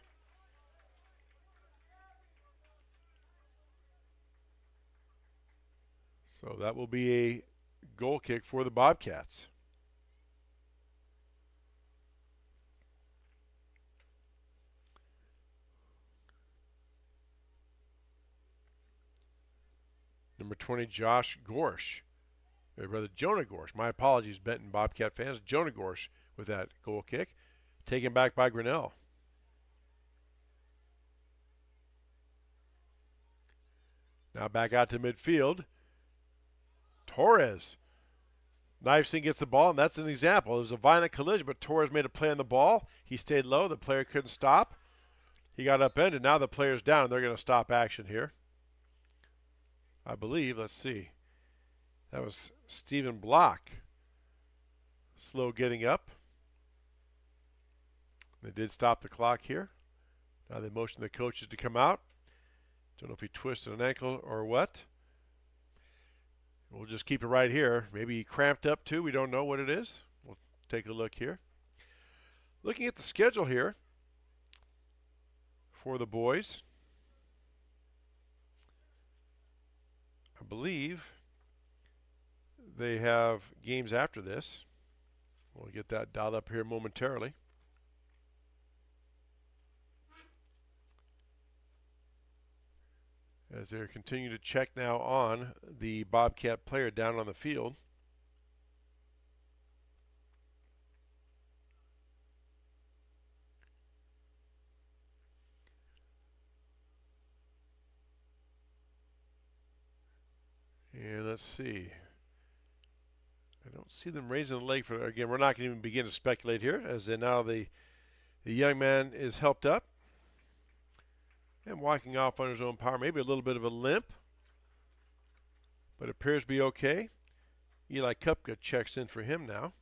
So that will be a goal kick for the Bobcats. Number 20, Josh Gorsh. Or rather, Jonah Gorsh. My apologies, Benton Bobcat fans. Jonah Gorsh with that goal kick. Taken back by Grinnell. Now back out to midfield. Torres. Knifeson gets the ball, and that's an example. It was a violent collision, but Torres made a play on the ball. He stayed low. The player couldn't stop. He got upended. Now the player's down, and they're going to stop action here. I believe, let's see. That was Stephen Block. Slow getting up. They did stop the clock here. Now they motion the coaches to come out. Don't know if he twisted an ankle or what. We'll just keep it right here. Maybe he cramped up too. We don't know what it is. We'll take a look here. Looking at the schedule here for the boys. I believe they have games after this. We'll get that dialed up here momentarily. As they're continuing to check now on the Bobcat player down on the field. let's see. I don't see them raising the leg for, again, we're not going to even begin to speculate here, as now the young man is helped up and walking off on his own power. Maybe a little bit of a limp, but appears to be okay. Eli Kupka checks in for him now.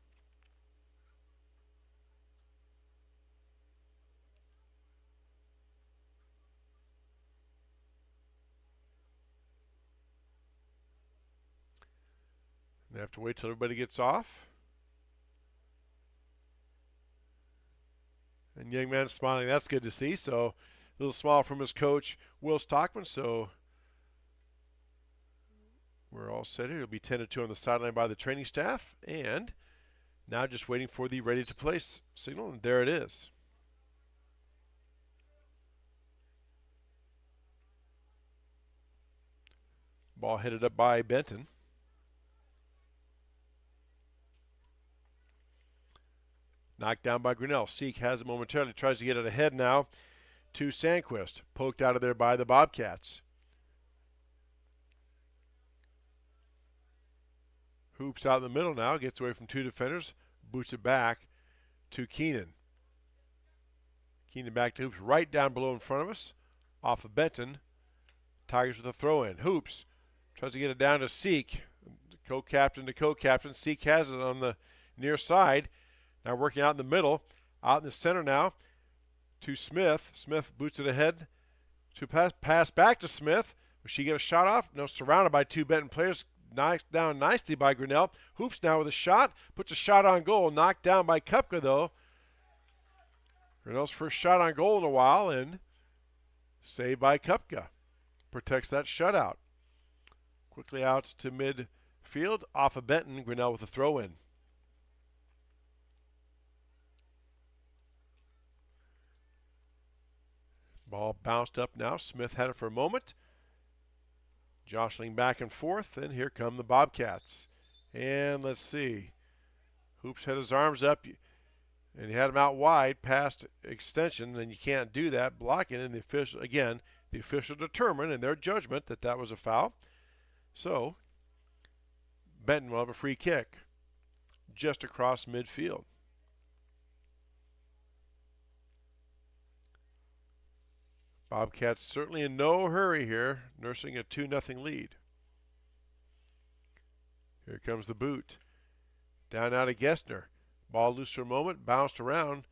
They have to wait till everybody gets off. And young man smiling. That's good to see. So a little smile from his coach, Will Stockman. So we're all set here. He'll be tended to on the sideline by the training staff. And now just waiting for the ready to play signal. And there it is. Ball headed up by Benton. Knocked down by Grinnell. Seek has it momentarily. Tries to get it ahead now to Sandquist. Poked out of there by the Bobcats. Hoops out in the middle now. Gets away from two defenders. Boots it back to Keenan. Keenan back to Hoops. Right down below in front of us. Off of Benton. Tigers with a throw in. Hoops tries to get it down to Seek. Co-captain to co-captain. Seek has it on the near side. Now working out in the middle, out in the center now to Smith. Smith boots it ahead to pass back to Smith. Will she get a shot off? No, surrounded by two Benton players. Knocked down nicely by Grinnell. Hoops now with a shot. Puts a shot on goal. Knocked down by Kupka though. Grinnell's first shot on goal in a while and saved by Kupka. Protects that shutout. Quickly out to midfield. Off of Benton. Grinnell with a throw in. Ball bounced up now. Smith had it for a moment. Jostling back and forth, and here come the Bobcats. And let's see. Hoops had his arms up, and he had him out wide past extension, and you can't do that. Blocking, and the official determined in their judgment that that was a foul. So, Benton will have a free kick just across midfield. Bobcats certainly in no hurry here, nursing a 2-0 lead. Here comes the boot. Down out of Gessner. Ball loose for a moment, bounced around.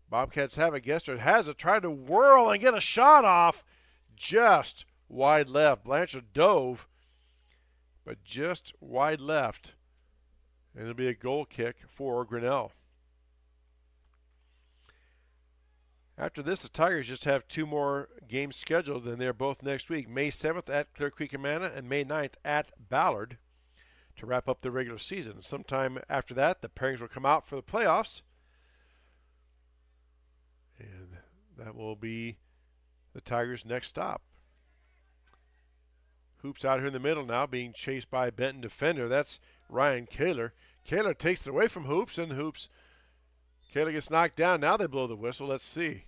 Bobcats have it. Gessner has it, tried to whirl and get a shot off. Just wide left. Blanchard dove, but just wide left. And it'll be a goal kick for Grinnell. After this, the Tigers just have two more games scheduled, and they're both next week. May 7th at Clear Creek Amana and May 9th at Ballard to wrap up the regular season. Sometime after that, the pairings will come out for the playoffs. And that will be the Tigers' next stop. Hoops out here in the middle now, being chased by a Benton defender. That's Ryan Kaler. Kaler takes it away from Hoops, and Kaler gets knocked down. Now they blow the whistle. Let's see.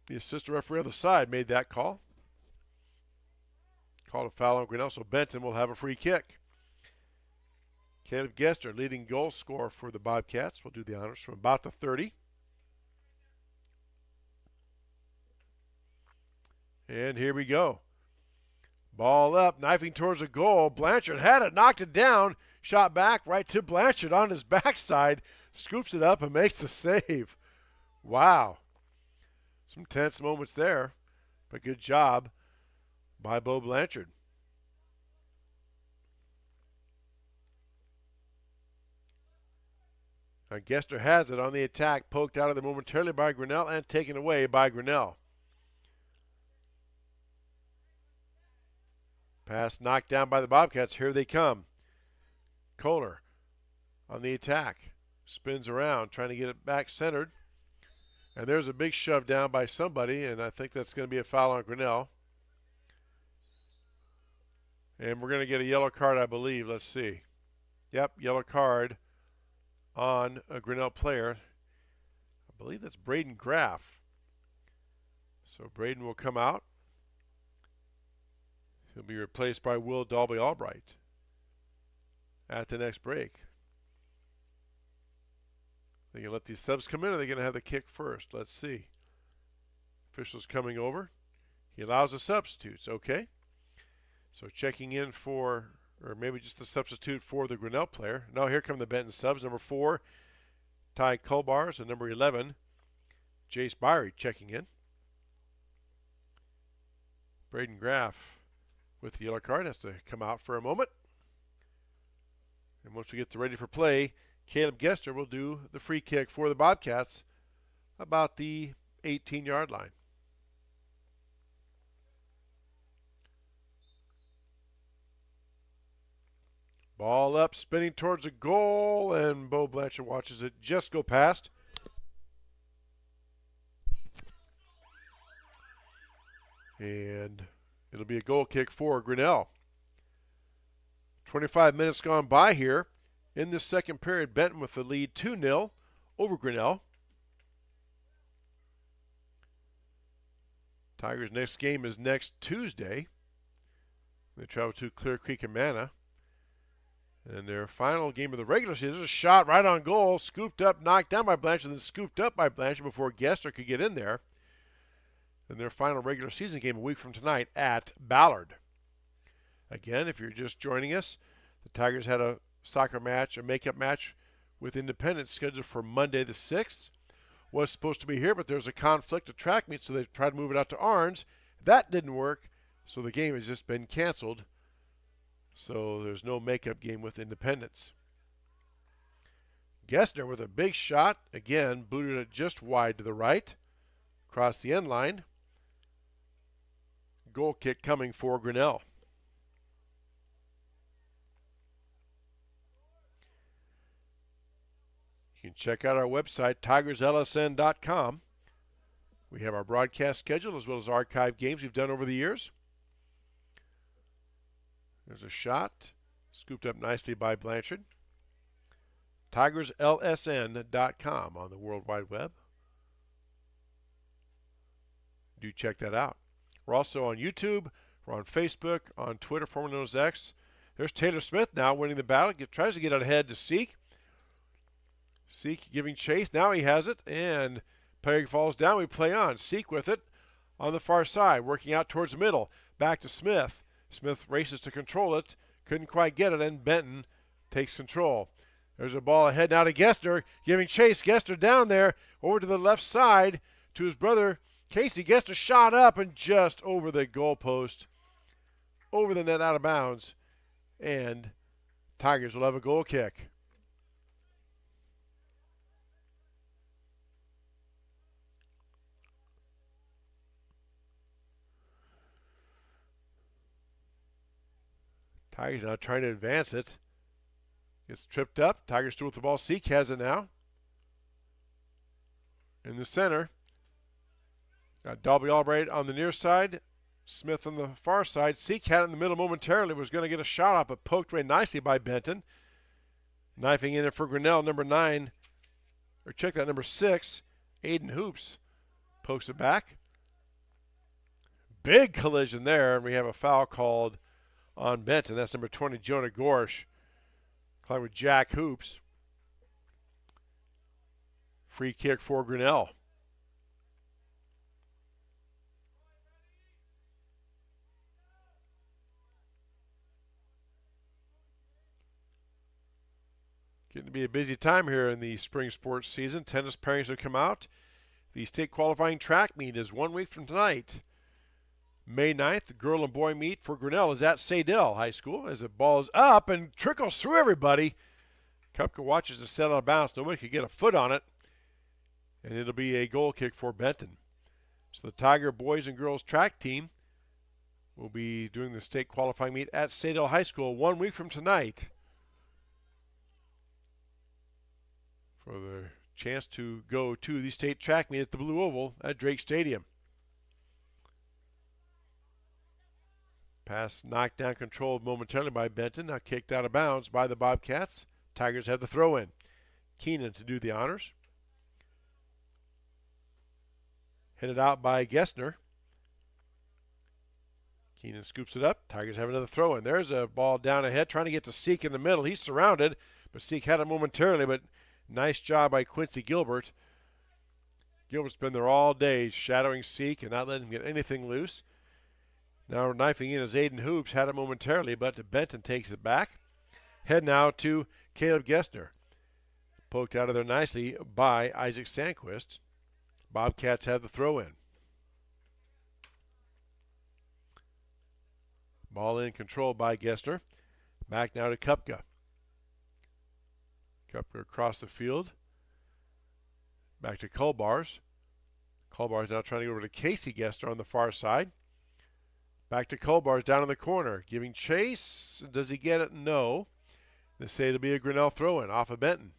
The assistant referee on the side made that call. Called a foul on Grinnell, so Benton will have a free kick. Caleb Gester, leading goal scorer for the Bobcats, will do the honors from about the 30. And here we go. Ball up, knifing towards the goal. Blanchard had it, knocked it down. Shot back right to Blanchard on his backside. Scoops it up and makes the save. Wow. Some tense moments there, but good job by Bo Blanchard. Now Gester has it on the attack, poked out of there momentarily by Grinnell and taken away by Grinnell. Pass knocked down by the Bobcats. Here they come. Kohler on the attack. Spins around, trying to get it back centered. And there's a big shove down by somebody, and I think that's going to be a foul on Grinnell. And we're going to get a yellow card, I believe. Let's see. Yep, yellow card on a Grinnell player. I believe that's Braden Graff. So Braden will come out. He'll be replaced by Will Dalby Albright at the next break. They're going to let these subs come in, or are they going to have the kick first? Let's see. Officials coming over. He allows the substitutes. Okay. So checking in for, or maybe just the substitute for the Grinnell player. Now here come the Benton subs. Number 4, Ty Kulbars, and number 11, Jace Byrie checking in. Braden Graff with the yellow card has to come out for a moment. And once we get ready for play, Caleb Gester will do the free kick for the Bobcats about the 18-yard line. Ball up, spinning towards the goal, and Bo Blanchard watches it just go past. And it'll be a goal kick for Grinnell. 25 minutes gone by here. In this second period, Benton with the lead 2-0 over Grinnell. Tigers' next game is next Tuesday. They travel to Clear Creek and Manna. And their final game of the regular season is a shot right on goal, scooped up, knocked down by Blanchard, then scooped up by Blanchard before Gester could get in there. And their final regular season game a week from tonight at Ballard. Again, if you're just joining us, the Tigers had a soccer match, a makeup match with Independence scheduled for Monday the 6th. Was supposed to be here, but there's a conflict of track meet, so they tried to move it out to Orange. That didn't work, so the game has just been canceled. So there's no makeup game with Independence. Gessner with a big shot. Again, booted it just wide to the right. Across the end line. Goal kick coming for Grinnell. You can check out our website, tigerslsn.com. We have our broadcast schedule as well as archive games we've done over the years. There's a shot, scooped up nicely by Blanchard. TigersLSN.com on the World Wide Web. Do check that out. We're also on YouTube. We're on Facebook, on Twitter, formerly known as X. There's Taylor Smith now winning the battle. Tries to get ahead to Seek. Seek giving chase. Now he has it, and Peg falls down. We play on. Seek with it on the far side, working out towards the middle. Back to Smith. Smith races to control it. Couldn't quite get it, and Benton takes control. There's a ball ahead now to Gester, giving chase. Gester down there, over to the left side to his brother Casey. Gester shot up and just over the goalpost, over the net, out of bounds, and Tigers will have a goal kick. Tigers now trying to advance it. Gets tripped up. Tigers still with the ball. Seek has it now. In the center. Got Dalby Albright on the near side. Smith on the far side. Seek had it in the middle momentarily. Was going to get a shot up, but poked away nicely by Benton. Knifing in it for Grinnell, number 9. Or check that, number 6. Aiden Hoops pokes it back. Big collision there, and we have a foul called on Benton. That's number 20, Jonah Gorsh. Colliding with Jack Hoops. Free kick for Grinnell. Getting to be a busy time here in the spring sports season. Tennis pairings have come out. The state qualifying track meet is 1 week from tonight. May 9th, the girl and boy meet for Grinnell is at Sadell High School as the ball is up and trickles through everybody. Kupka watches it set out of bounds. Nobody could get a foot on it. And it'll be a goal kick for Benton. So the Tiger boys and girls track team will be doing the state qualifying meet at Sadell High School 1 week from tonight for the chance to go to the state track meet at the Blue Oval at Drake Stadium. Pass knocked down, controlled momentarily by Benton. Now kicked out of bounds by the Bobcats. Tigers have the throw in. Keenan to do the honors. Headed out by Gessner. Keenan scoops it up. Tigers have another throw in. There's a ball down ahead, trying to get to Seek in the middle. He's surrounded, but Seek had it momentarily, but nice job by Quincy Gilbert. Gilbert's been there all day, shadowing Seek and not letting him get anything loose. Now knifing in is Aiden Hoops, had it momentarily, but Benton takes it back. Head now to Caleb Gessner. Poked out of there nicely by Isaac Sandquist. Bobcats have the throw in. Ball in control by Gessner. Back now to Kupka. Kupka across the field. Back to Kulbars. Kulbars now trying to go over to Casey Gessner on the far side. Back to Kulbars down in the corner. Giving chase. Does he get it? No. They say it'll be a Grinnell throw-in off of Benton.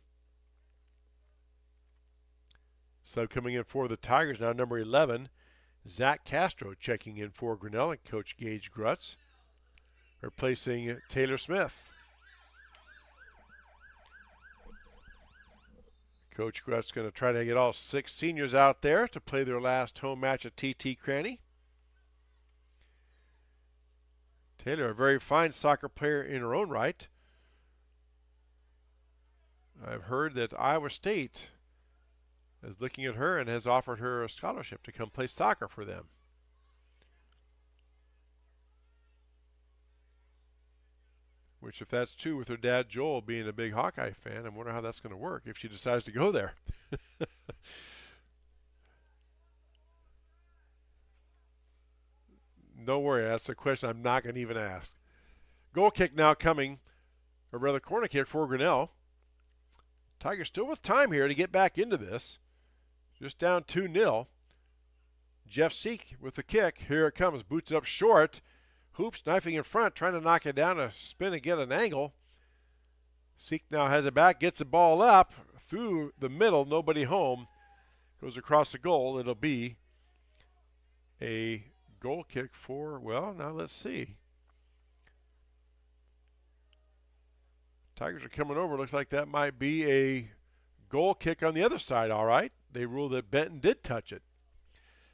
Sub coming in for the Tigers now, number 11. Zach Castro checking in for Grinnell and Coach Gage Grutz, replacing Taylor Smith. Coach Grutz going to try to get all 6 seniors out there to play their last home match at TT Cranny. Taylor, a very fine soccer player in her own right. I've heard that Iowa State is looking at her and has offered her a scholarship to come play soccer for them. Which, if that's true, with her dad Joel being a big Hawkeye fan, I wonder how that's going to work if she decides to go there. Don't worry, that's a question I'm not going to even ask. Goal kick now coming, or rather corner kick for Grinnell. Tigers still with time here to get back into this. Just down 2-0. Jeff Seek with the kick. Here it comes. Boots it up short. Hoops knifing in front, trying to knock it down, a spin and get an angle. Seek now has it back, gets the ball up through the middle, nobody home. Goes across the goal. It'll be a goal kick for, well, now let's see. Tigers are coming over. Looks like that might be a goal kick on the other side, all right. They ruled that Benton did touch it.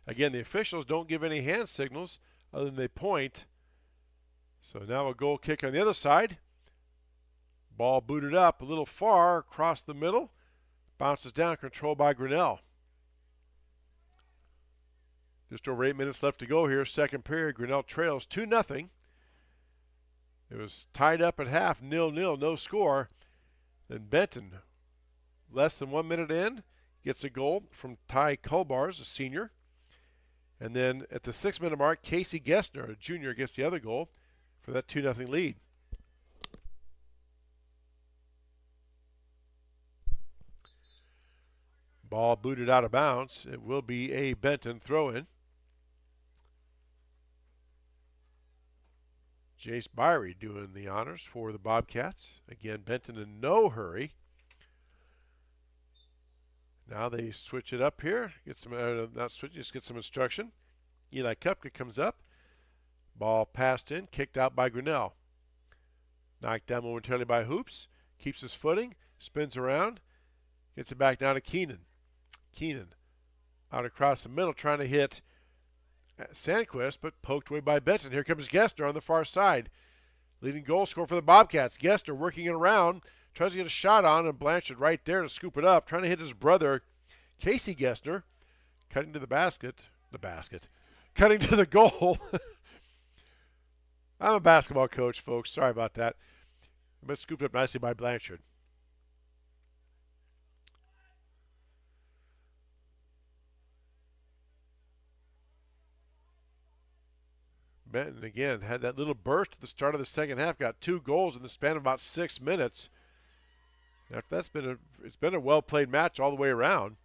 Again, the officials don't give any hand signals other than they point. So now a goal kick on the other side. Ball booted up a little far across the middle. Bounces down, controlled by Grinnell. Just over 8 minutes left to go here. Second period, Grinnell trails 2-0. It was tied up at half, 0-0, no score. Then Benton, less than 1 minute in, gets a goal from Ty Kulbars, a senior. And then at the 6 minute mark, Casey Gessner, a junior, gets the other goal for that 2-0 lead. Ball booted out of bounds. It will be a Benton throw-in. Jace Byrie doing the honors for the Bobcats. Again, Benton in no hurry. Now they switch it up here. Get some, not switch, just get some instruction. Eli Kupka comes up. Ball passed in, kicked out by Grinnell. Knocked down momentarily by Hoops. Keeps his footing, spins around, gets it back down to Keenan. Keenan out across the middle trying to hit Sandquist, but poked away by Benton. Here comes Gessner on the far side. Leading goal scorer for the Bobcats. Gessner working it around, tries to get a shot on, and Blanchard right there to scoop it up, trying to hit his brother, Casey Gessner, cutting to the basket. Cutting to the goal. I'm a basketball coach, folks. Sorry about that. But scooped up nicely by Blanchard. Benton, again, had that little burst at the start of the second half, got 2 goals in the span of about 6 minutes. After that's it's been a well-played match all the way around.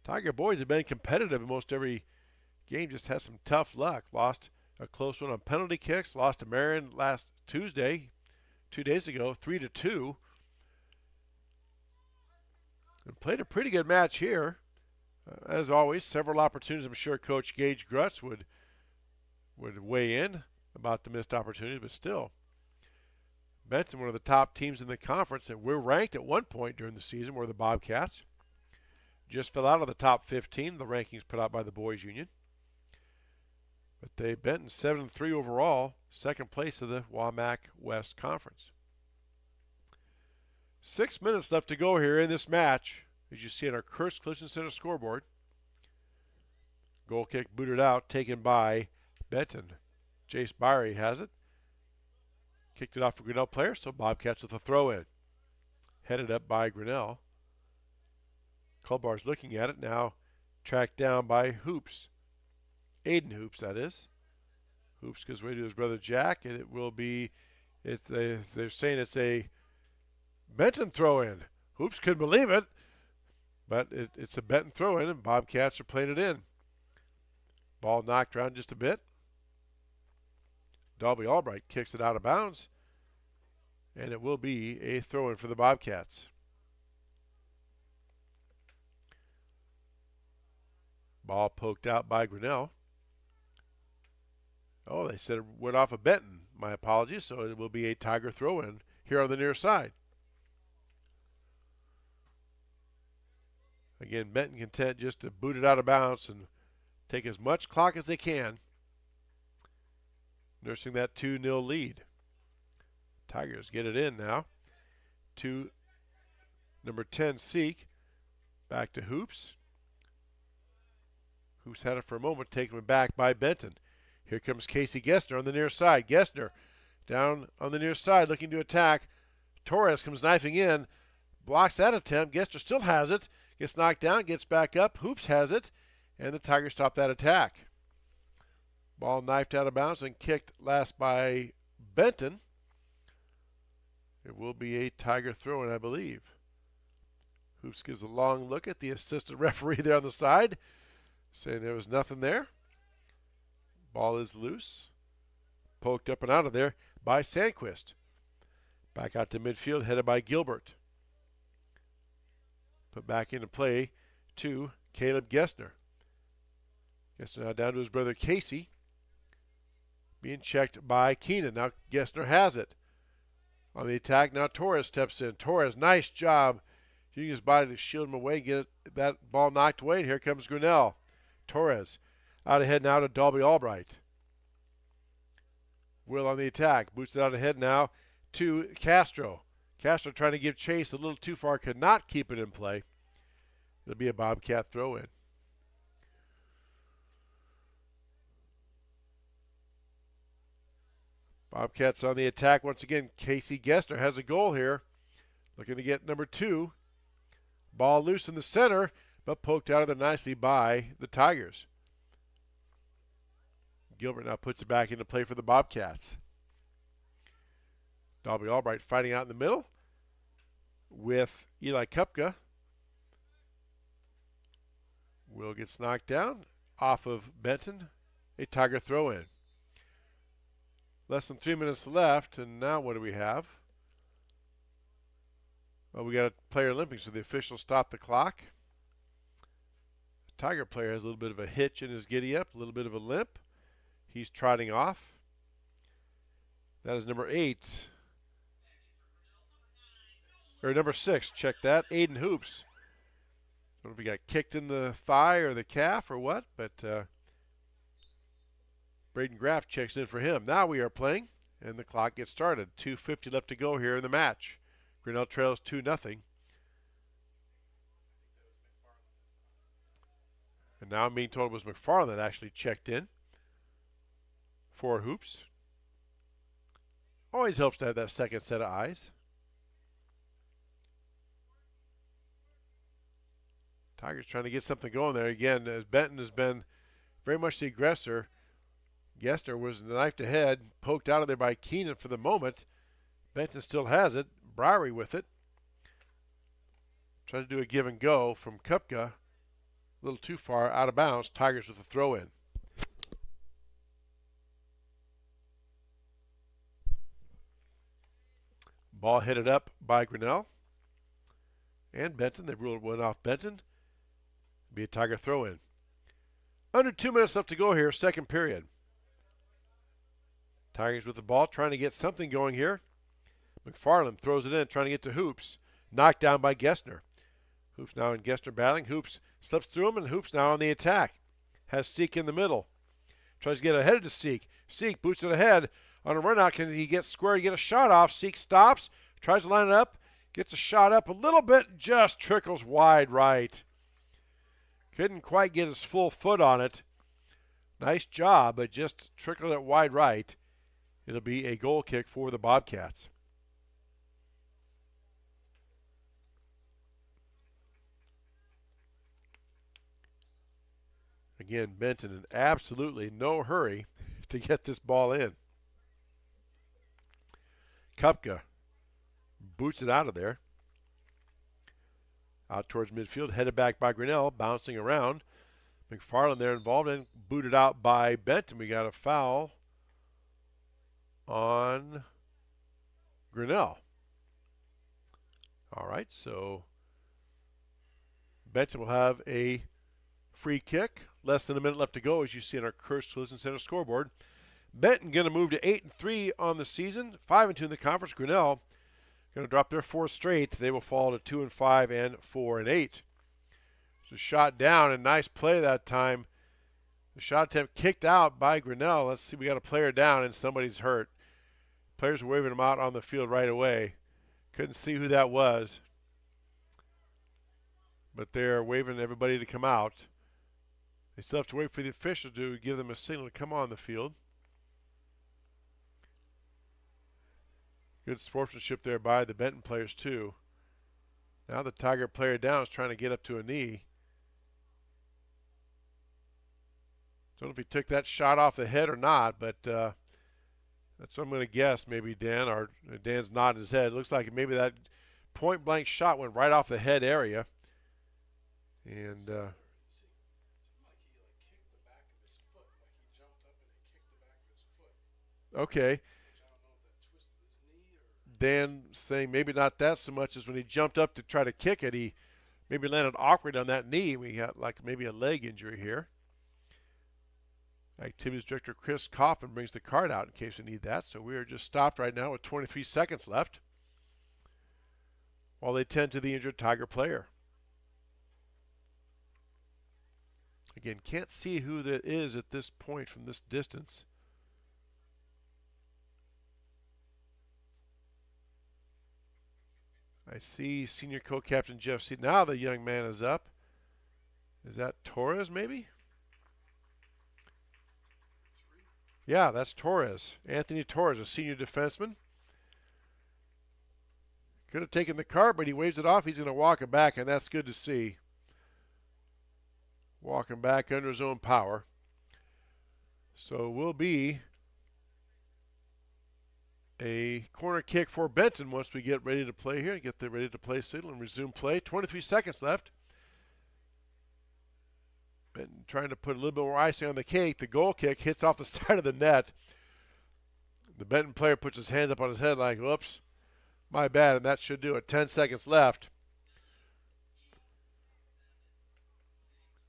Tiger boys have been competitive in most every game, just has some tough luck. Lost a close one on penalty kicks, lost to Marion last Tuesday, 2 days ago, 3-2. And played a pretty good match here. As always, several opportunities. I'm sure Coach Gage Grutz would weigh in about the missed opportunity, but still. Benton, one of the top teams in the conference, and we're ranked at one point during the season, were the Bobcats. Just fell out of the top 15, the rankings put out by the Boys Union. But Benton 7-3 overall, second place of the WAMAC West Conference. 6 minutes left to go here in this match, as you see on our Kurtz Collision Center scoreboard. Goal kick booted out, taken by Benton. Jace Byrie has it. Kicked it off for Grinnell player, so Bobcats with a throw in. Headed up by Grinnell. Culbar's looking at it now, tracked down by Hoops. Aiden Hoops, that is. Hoops goes away to his brother Jack, and it will be, they're saying it's a Benton throw in. Hoops couldn't believe it, but it's a Benton throw in, and Bobcats are playing it in. Ball knocked around just a bit. Dalby Albright kicks it out of bounds, and it will be a throw-in for the Bobcats. Ball poked out by Grinnell. Oh, they said it went off of Benton. My apologies. So it will be a Tiger throw-in here on the near side. Again, Benton content just to boot it out of bounds and take as much clock as they can, nursing that 2-0 lead. Tigers get it in now to number 10, Seek. Back to Hoops. Hoops had it for a moment, taken back by Benton. Here comes Casey Gessner on the near side. Gessner down on the near side looking to attack. Torres comes knifing in, blocks that attempt. Gessner still has it, gets knocked down, gets back up. Hoops has it, and the Tigers stop that attack. Ball knifed out of bounds and kicked last by Benton. It will be a Tiger throw-in, I believe. Hoops gives a long look at the assistant referee there on the side, saying there was nothing there. Ball is loose. Poked up and out of there by Sandquist. Back out to midfield, headed by Gilbert. Put back into play to Caleb Gessner. Gessner now down to his brother Casey. Being checked by Keenan. Now Gessner has it. On the attack, now Torres steps in. Torres, nice job. Using his body to shield him away, get that ball knocked away. And here comes Grinnell. Torres out ahead now to Dalby Albright. Will on the attack. Boots it out ahead now to Castro. Castro trying to give chase a little too far. Could not keep it in play. It'll be a Bobcat throw-in. Bobcats on the attack once again. Casey Gessner has a goal here. Looking to get number 2. Ball loose in the center, but poked out of there nicely by the Tigers. Gilbert now puts it back into play for the Bobcats. Dalby Albright fighting out in the middle with Eli Kupka. Will gets knocked down off of Benton. A Tiger throw-in. Less than 3 minutes left, and now what do we have? Well, we got a player limping, so the officials stop the clock. The Tiger player has a little bit of a hitch in his giddy-up, a little bit of a limp. He's trotting off. That is number 8. Or number 6, check that. Aiden Hoops. I don't know if he got kicked in the thigh or the calf or what, but Braden Graff checks in for him. Now we are playing, and the clock gets started. 2:50 left to go here in the match. Grinnell trails 2-0. And now I'm being told it was McFarland that actually checked in for Hoops. Always helps to have that second set of eyes. Tigers trying to get something going there. Again, as Benton has been very much the aggressor. Gessner was knifed ahead, poked out of there by Keenan for the moment. Benton still has it. Briery with it. Trying to do a give and go from Kupka. A little too far out of bounds. Tigers with a throw in. Ball headed up by Grinnell. And Benton. They ruled one off Benton. Be a Tiger throw in. Under 2 minutes left to go here, second period. Tigers with the ball, trying to get something going here. McFarland throws it in, trying to get to Hoops. Knocked down by Gessner. Hoops now and Gessner battling. Hoops slips through him, and Hoops now on the attack. Has Seek in the middle. Tries to get ahead to Seek. Seek boots it ahead on a run out. Can he get square to get a shot off? Seek stops. Tries to line it up. Gets a shot up a little bit. Just trickles wide right. Couldn't quite get his full foot on it. Nice job, but just trickled it wide right. It'll be a goal kick for the Bobcats. Again, Benton in absolutely no hurry to get this ball in. Kupka boots it out of there. Out towards midfield, headed back by Grinnell, bouncing around. McFarland there involved and booted out by Benton. We got a foul on Grinnell. All right, so Benton will have a free kick. Less than a minute left to go, as you see on our Curse Collision Center scoreboard. Benton going to move to 8-3 on the season, 5-2 in the conference. Grinnell going to drop their fourth straight. They will fall to 2-5 and 4-8. So shot down, and nice play that time. The shot attempt kicked out by Grinnell. Let's see, we got a player down and somebody's hurt. Players were waving him out on the field right away. Couldn't see who that was, but they're waving everybody to come out. They still have to wait for the official to give them a signal to come on the field. Good sportsmanship there by the Benton players too. Now the Tiger player down is trying to get up to a knee. Don't know if he took that shot off the head or not, but that's what I'm going to guess. Maybe Dan, or Dan's nodding his head. It looks like maybe that point blank shot went right off the head area. And okay. Dan saying maybe not that so much as when he jumped up to try to kick it, he maybe landed awkward on that knee. We got like maybe a leg injury here. Activities Director Chris Coffin brings the card out in case we need that. So we are just stopped right now with 23 seconds left while they tend to the injured Tiger player. Again, can't see who that is at this point from this distance. I see senior co-captain Jeff C. Now the young man is up. Is that Torres maybe? Yeah, that's Torres. Anthony Torres, a senior defenseman. Could have taken the card, but he waves it off. He's going to walk it back, and that's good to see. Walking back under his own power. So will be a corner kick for Benton once we get ready to play here. Get the ready to play signal and resume play. 23 seconds left. Benton trying to put a little bit more icing on the cake. The goal kick hits off the side of the net. The Benton player puts his hands up on his head like, whoops, my bad, and that should do it. 10 seconds left.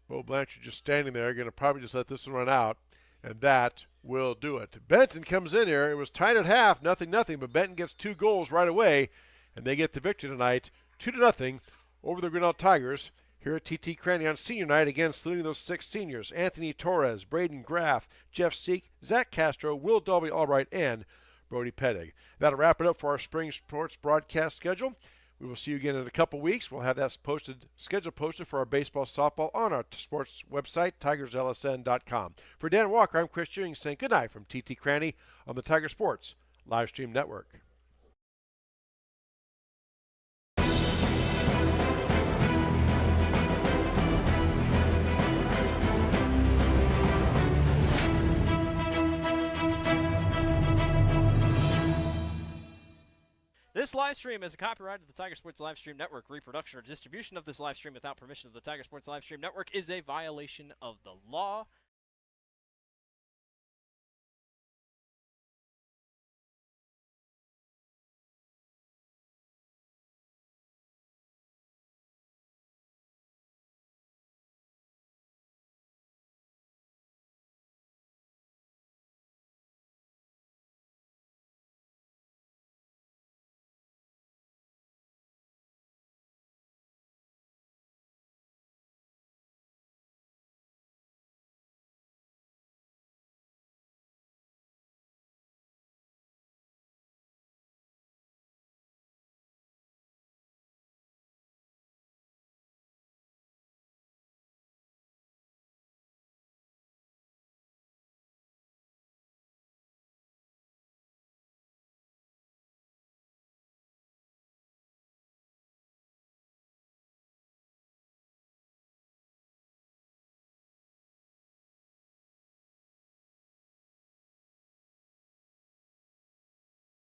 Bo Blanchard just standing there, going to probably just let this one run out, and that will do it. Benton comes in here. It was tied at half, 0-0, but Benton gets 2 goals right away, and they get the victory tonight, 2-0 over the Grinnell Tigers here at TT Cranny on senior night, again saluting those 6 seniors: Anthony Torres, Braden Graff, Jeff Seek, Zach Castro, Will Dolby Albright, and Brody Pettig. That'll wrap it up for our spring sports broadcast schedule. We will see you again in a couple weeks. We'll have that schedule posted for our baseball, softball on our sports website, tigerslsn.com. For Dan Walker, I'm Chris Ewing saying good night from TT Cranny on the Tiger Sports Livestream Network. This live stream is a copyright of the Tiger Sports Livestream Network. Reproduction or distribution of this live stream without permission of the Tiger Sports Livestream Network is a violation of the law.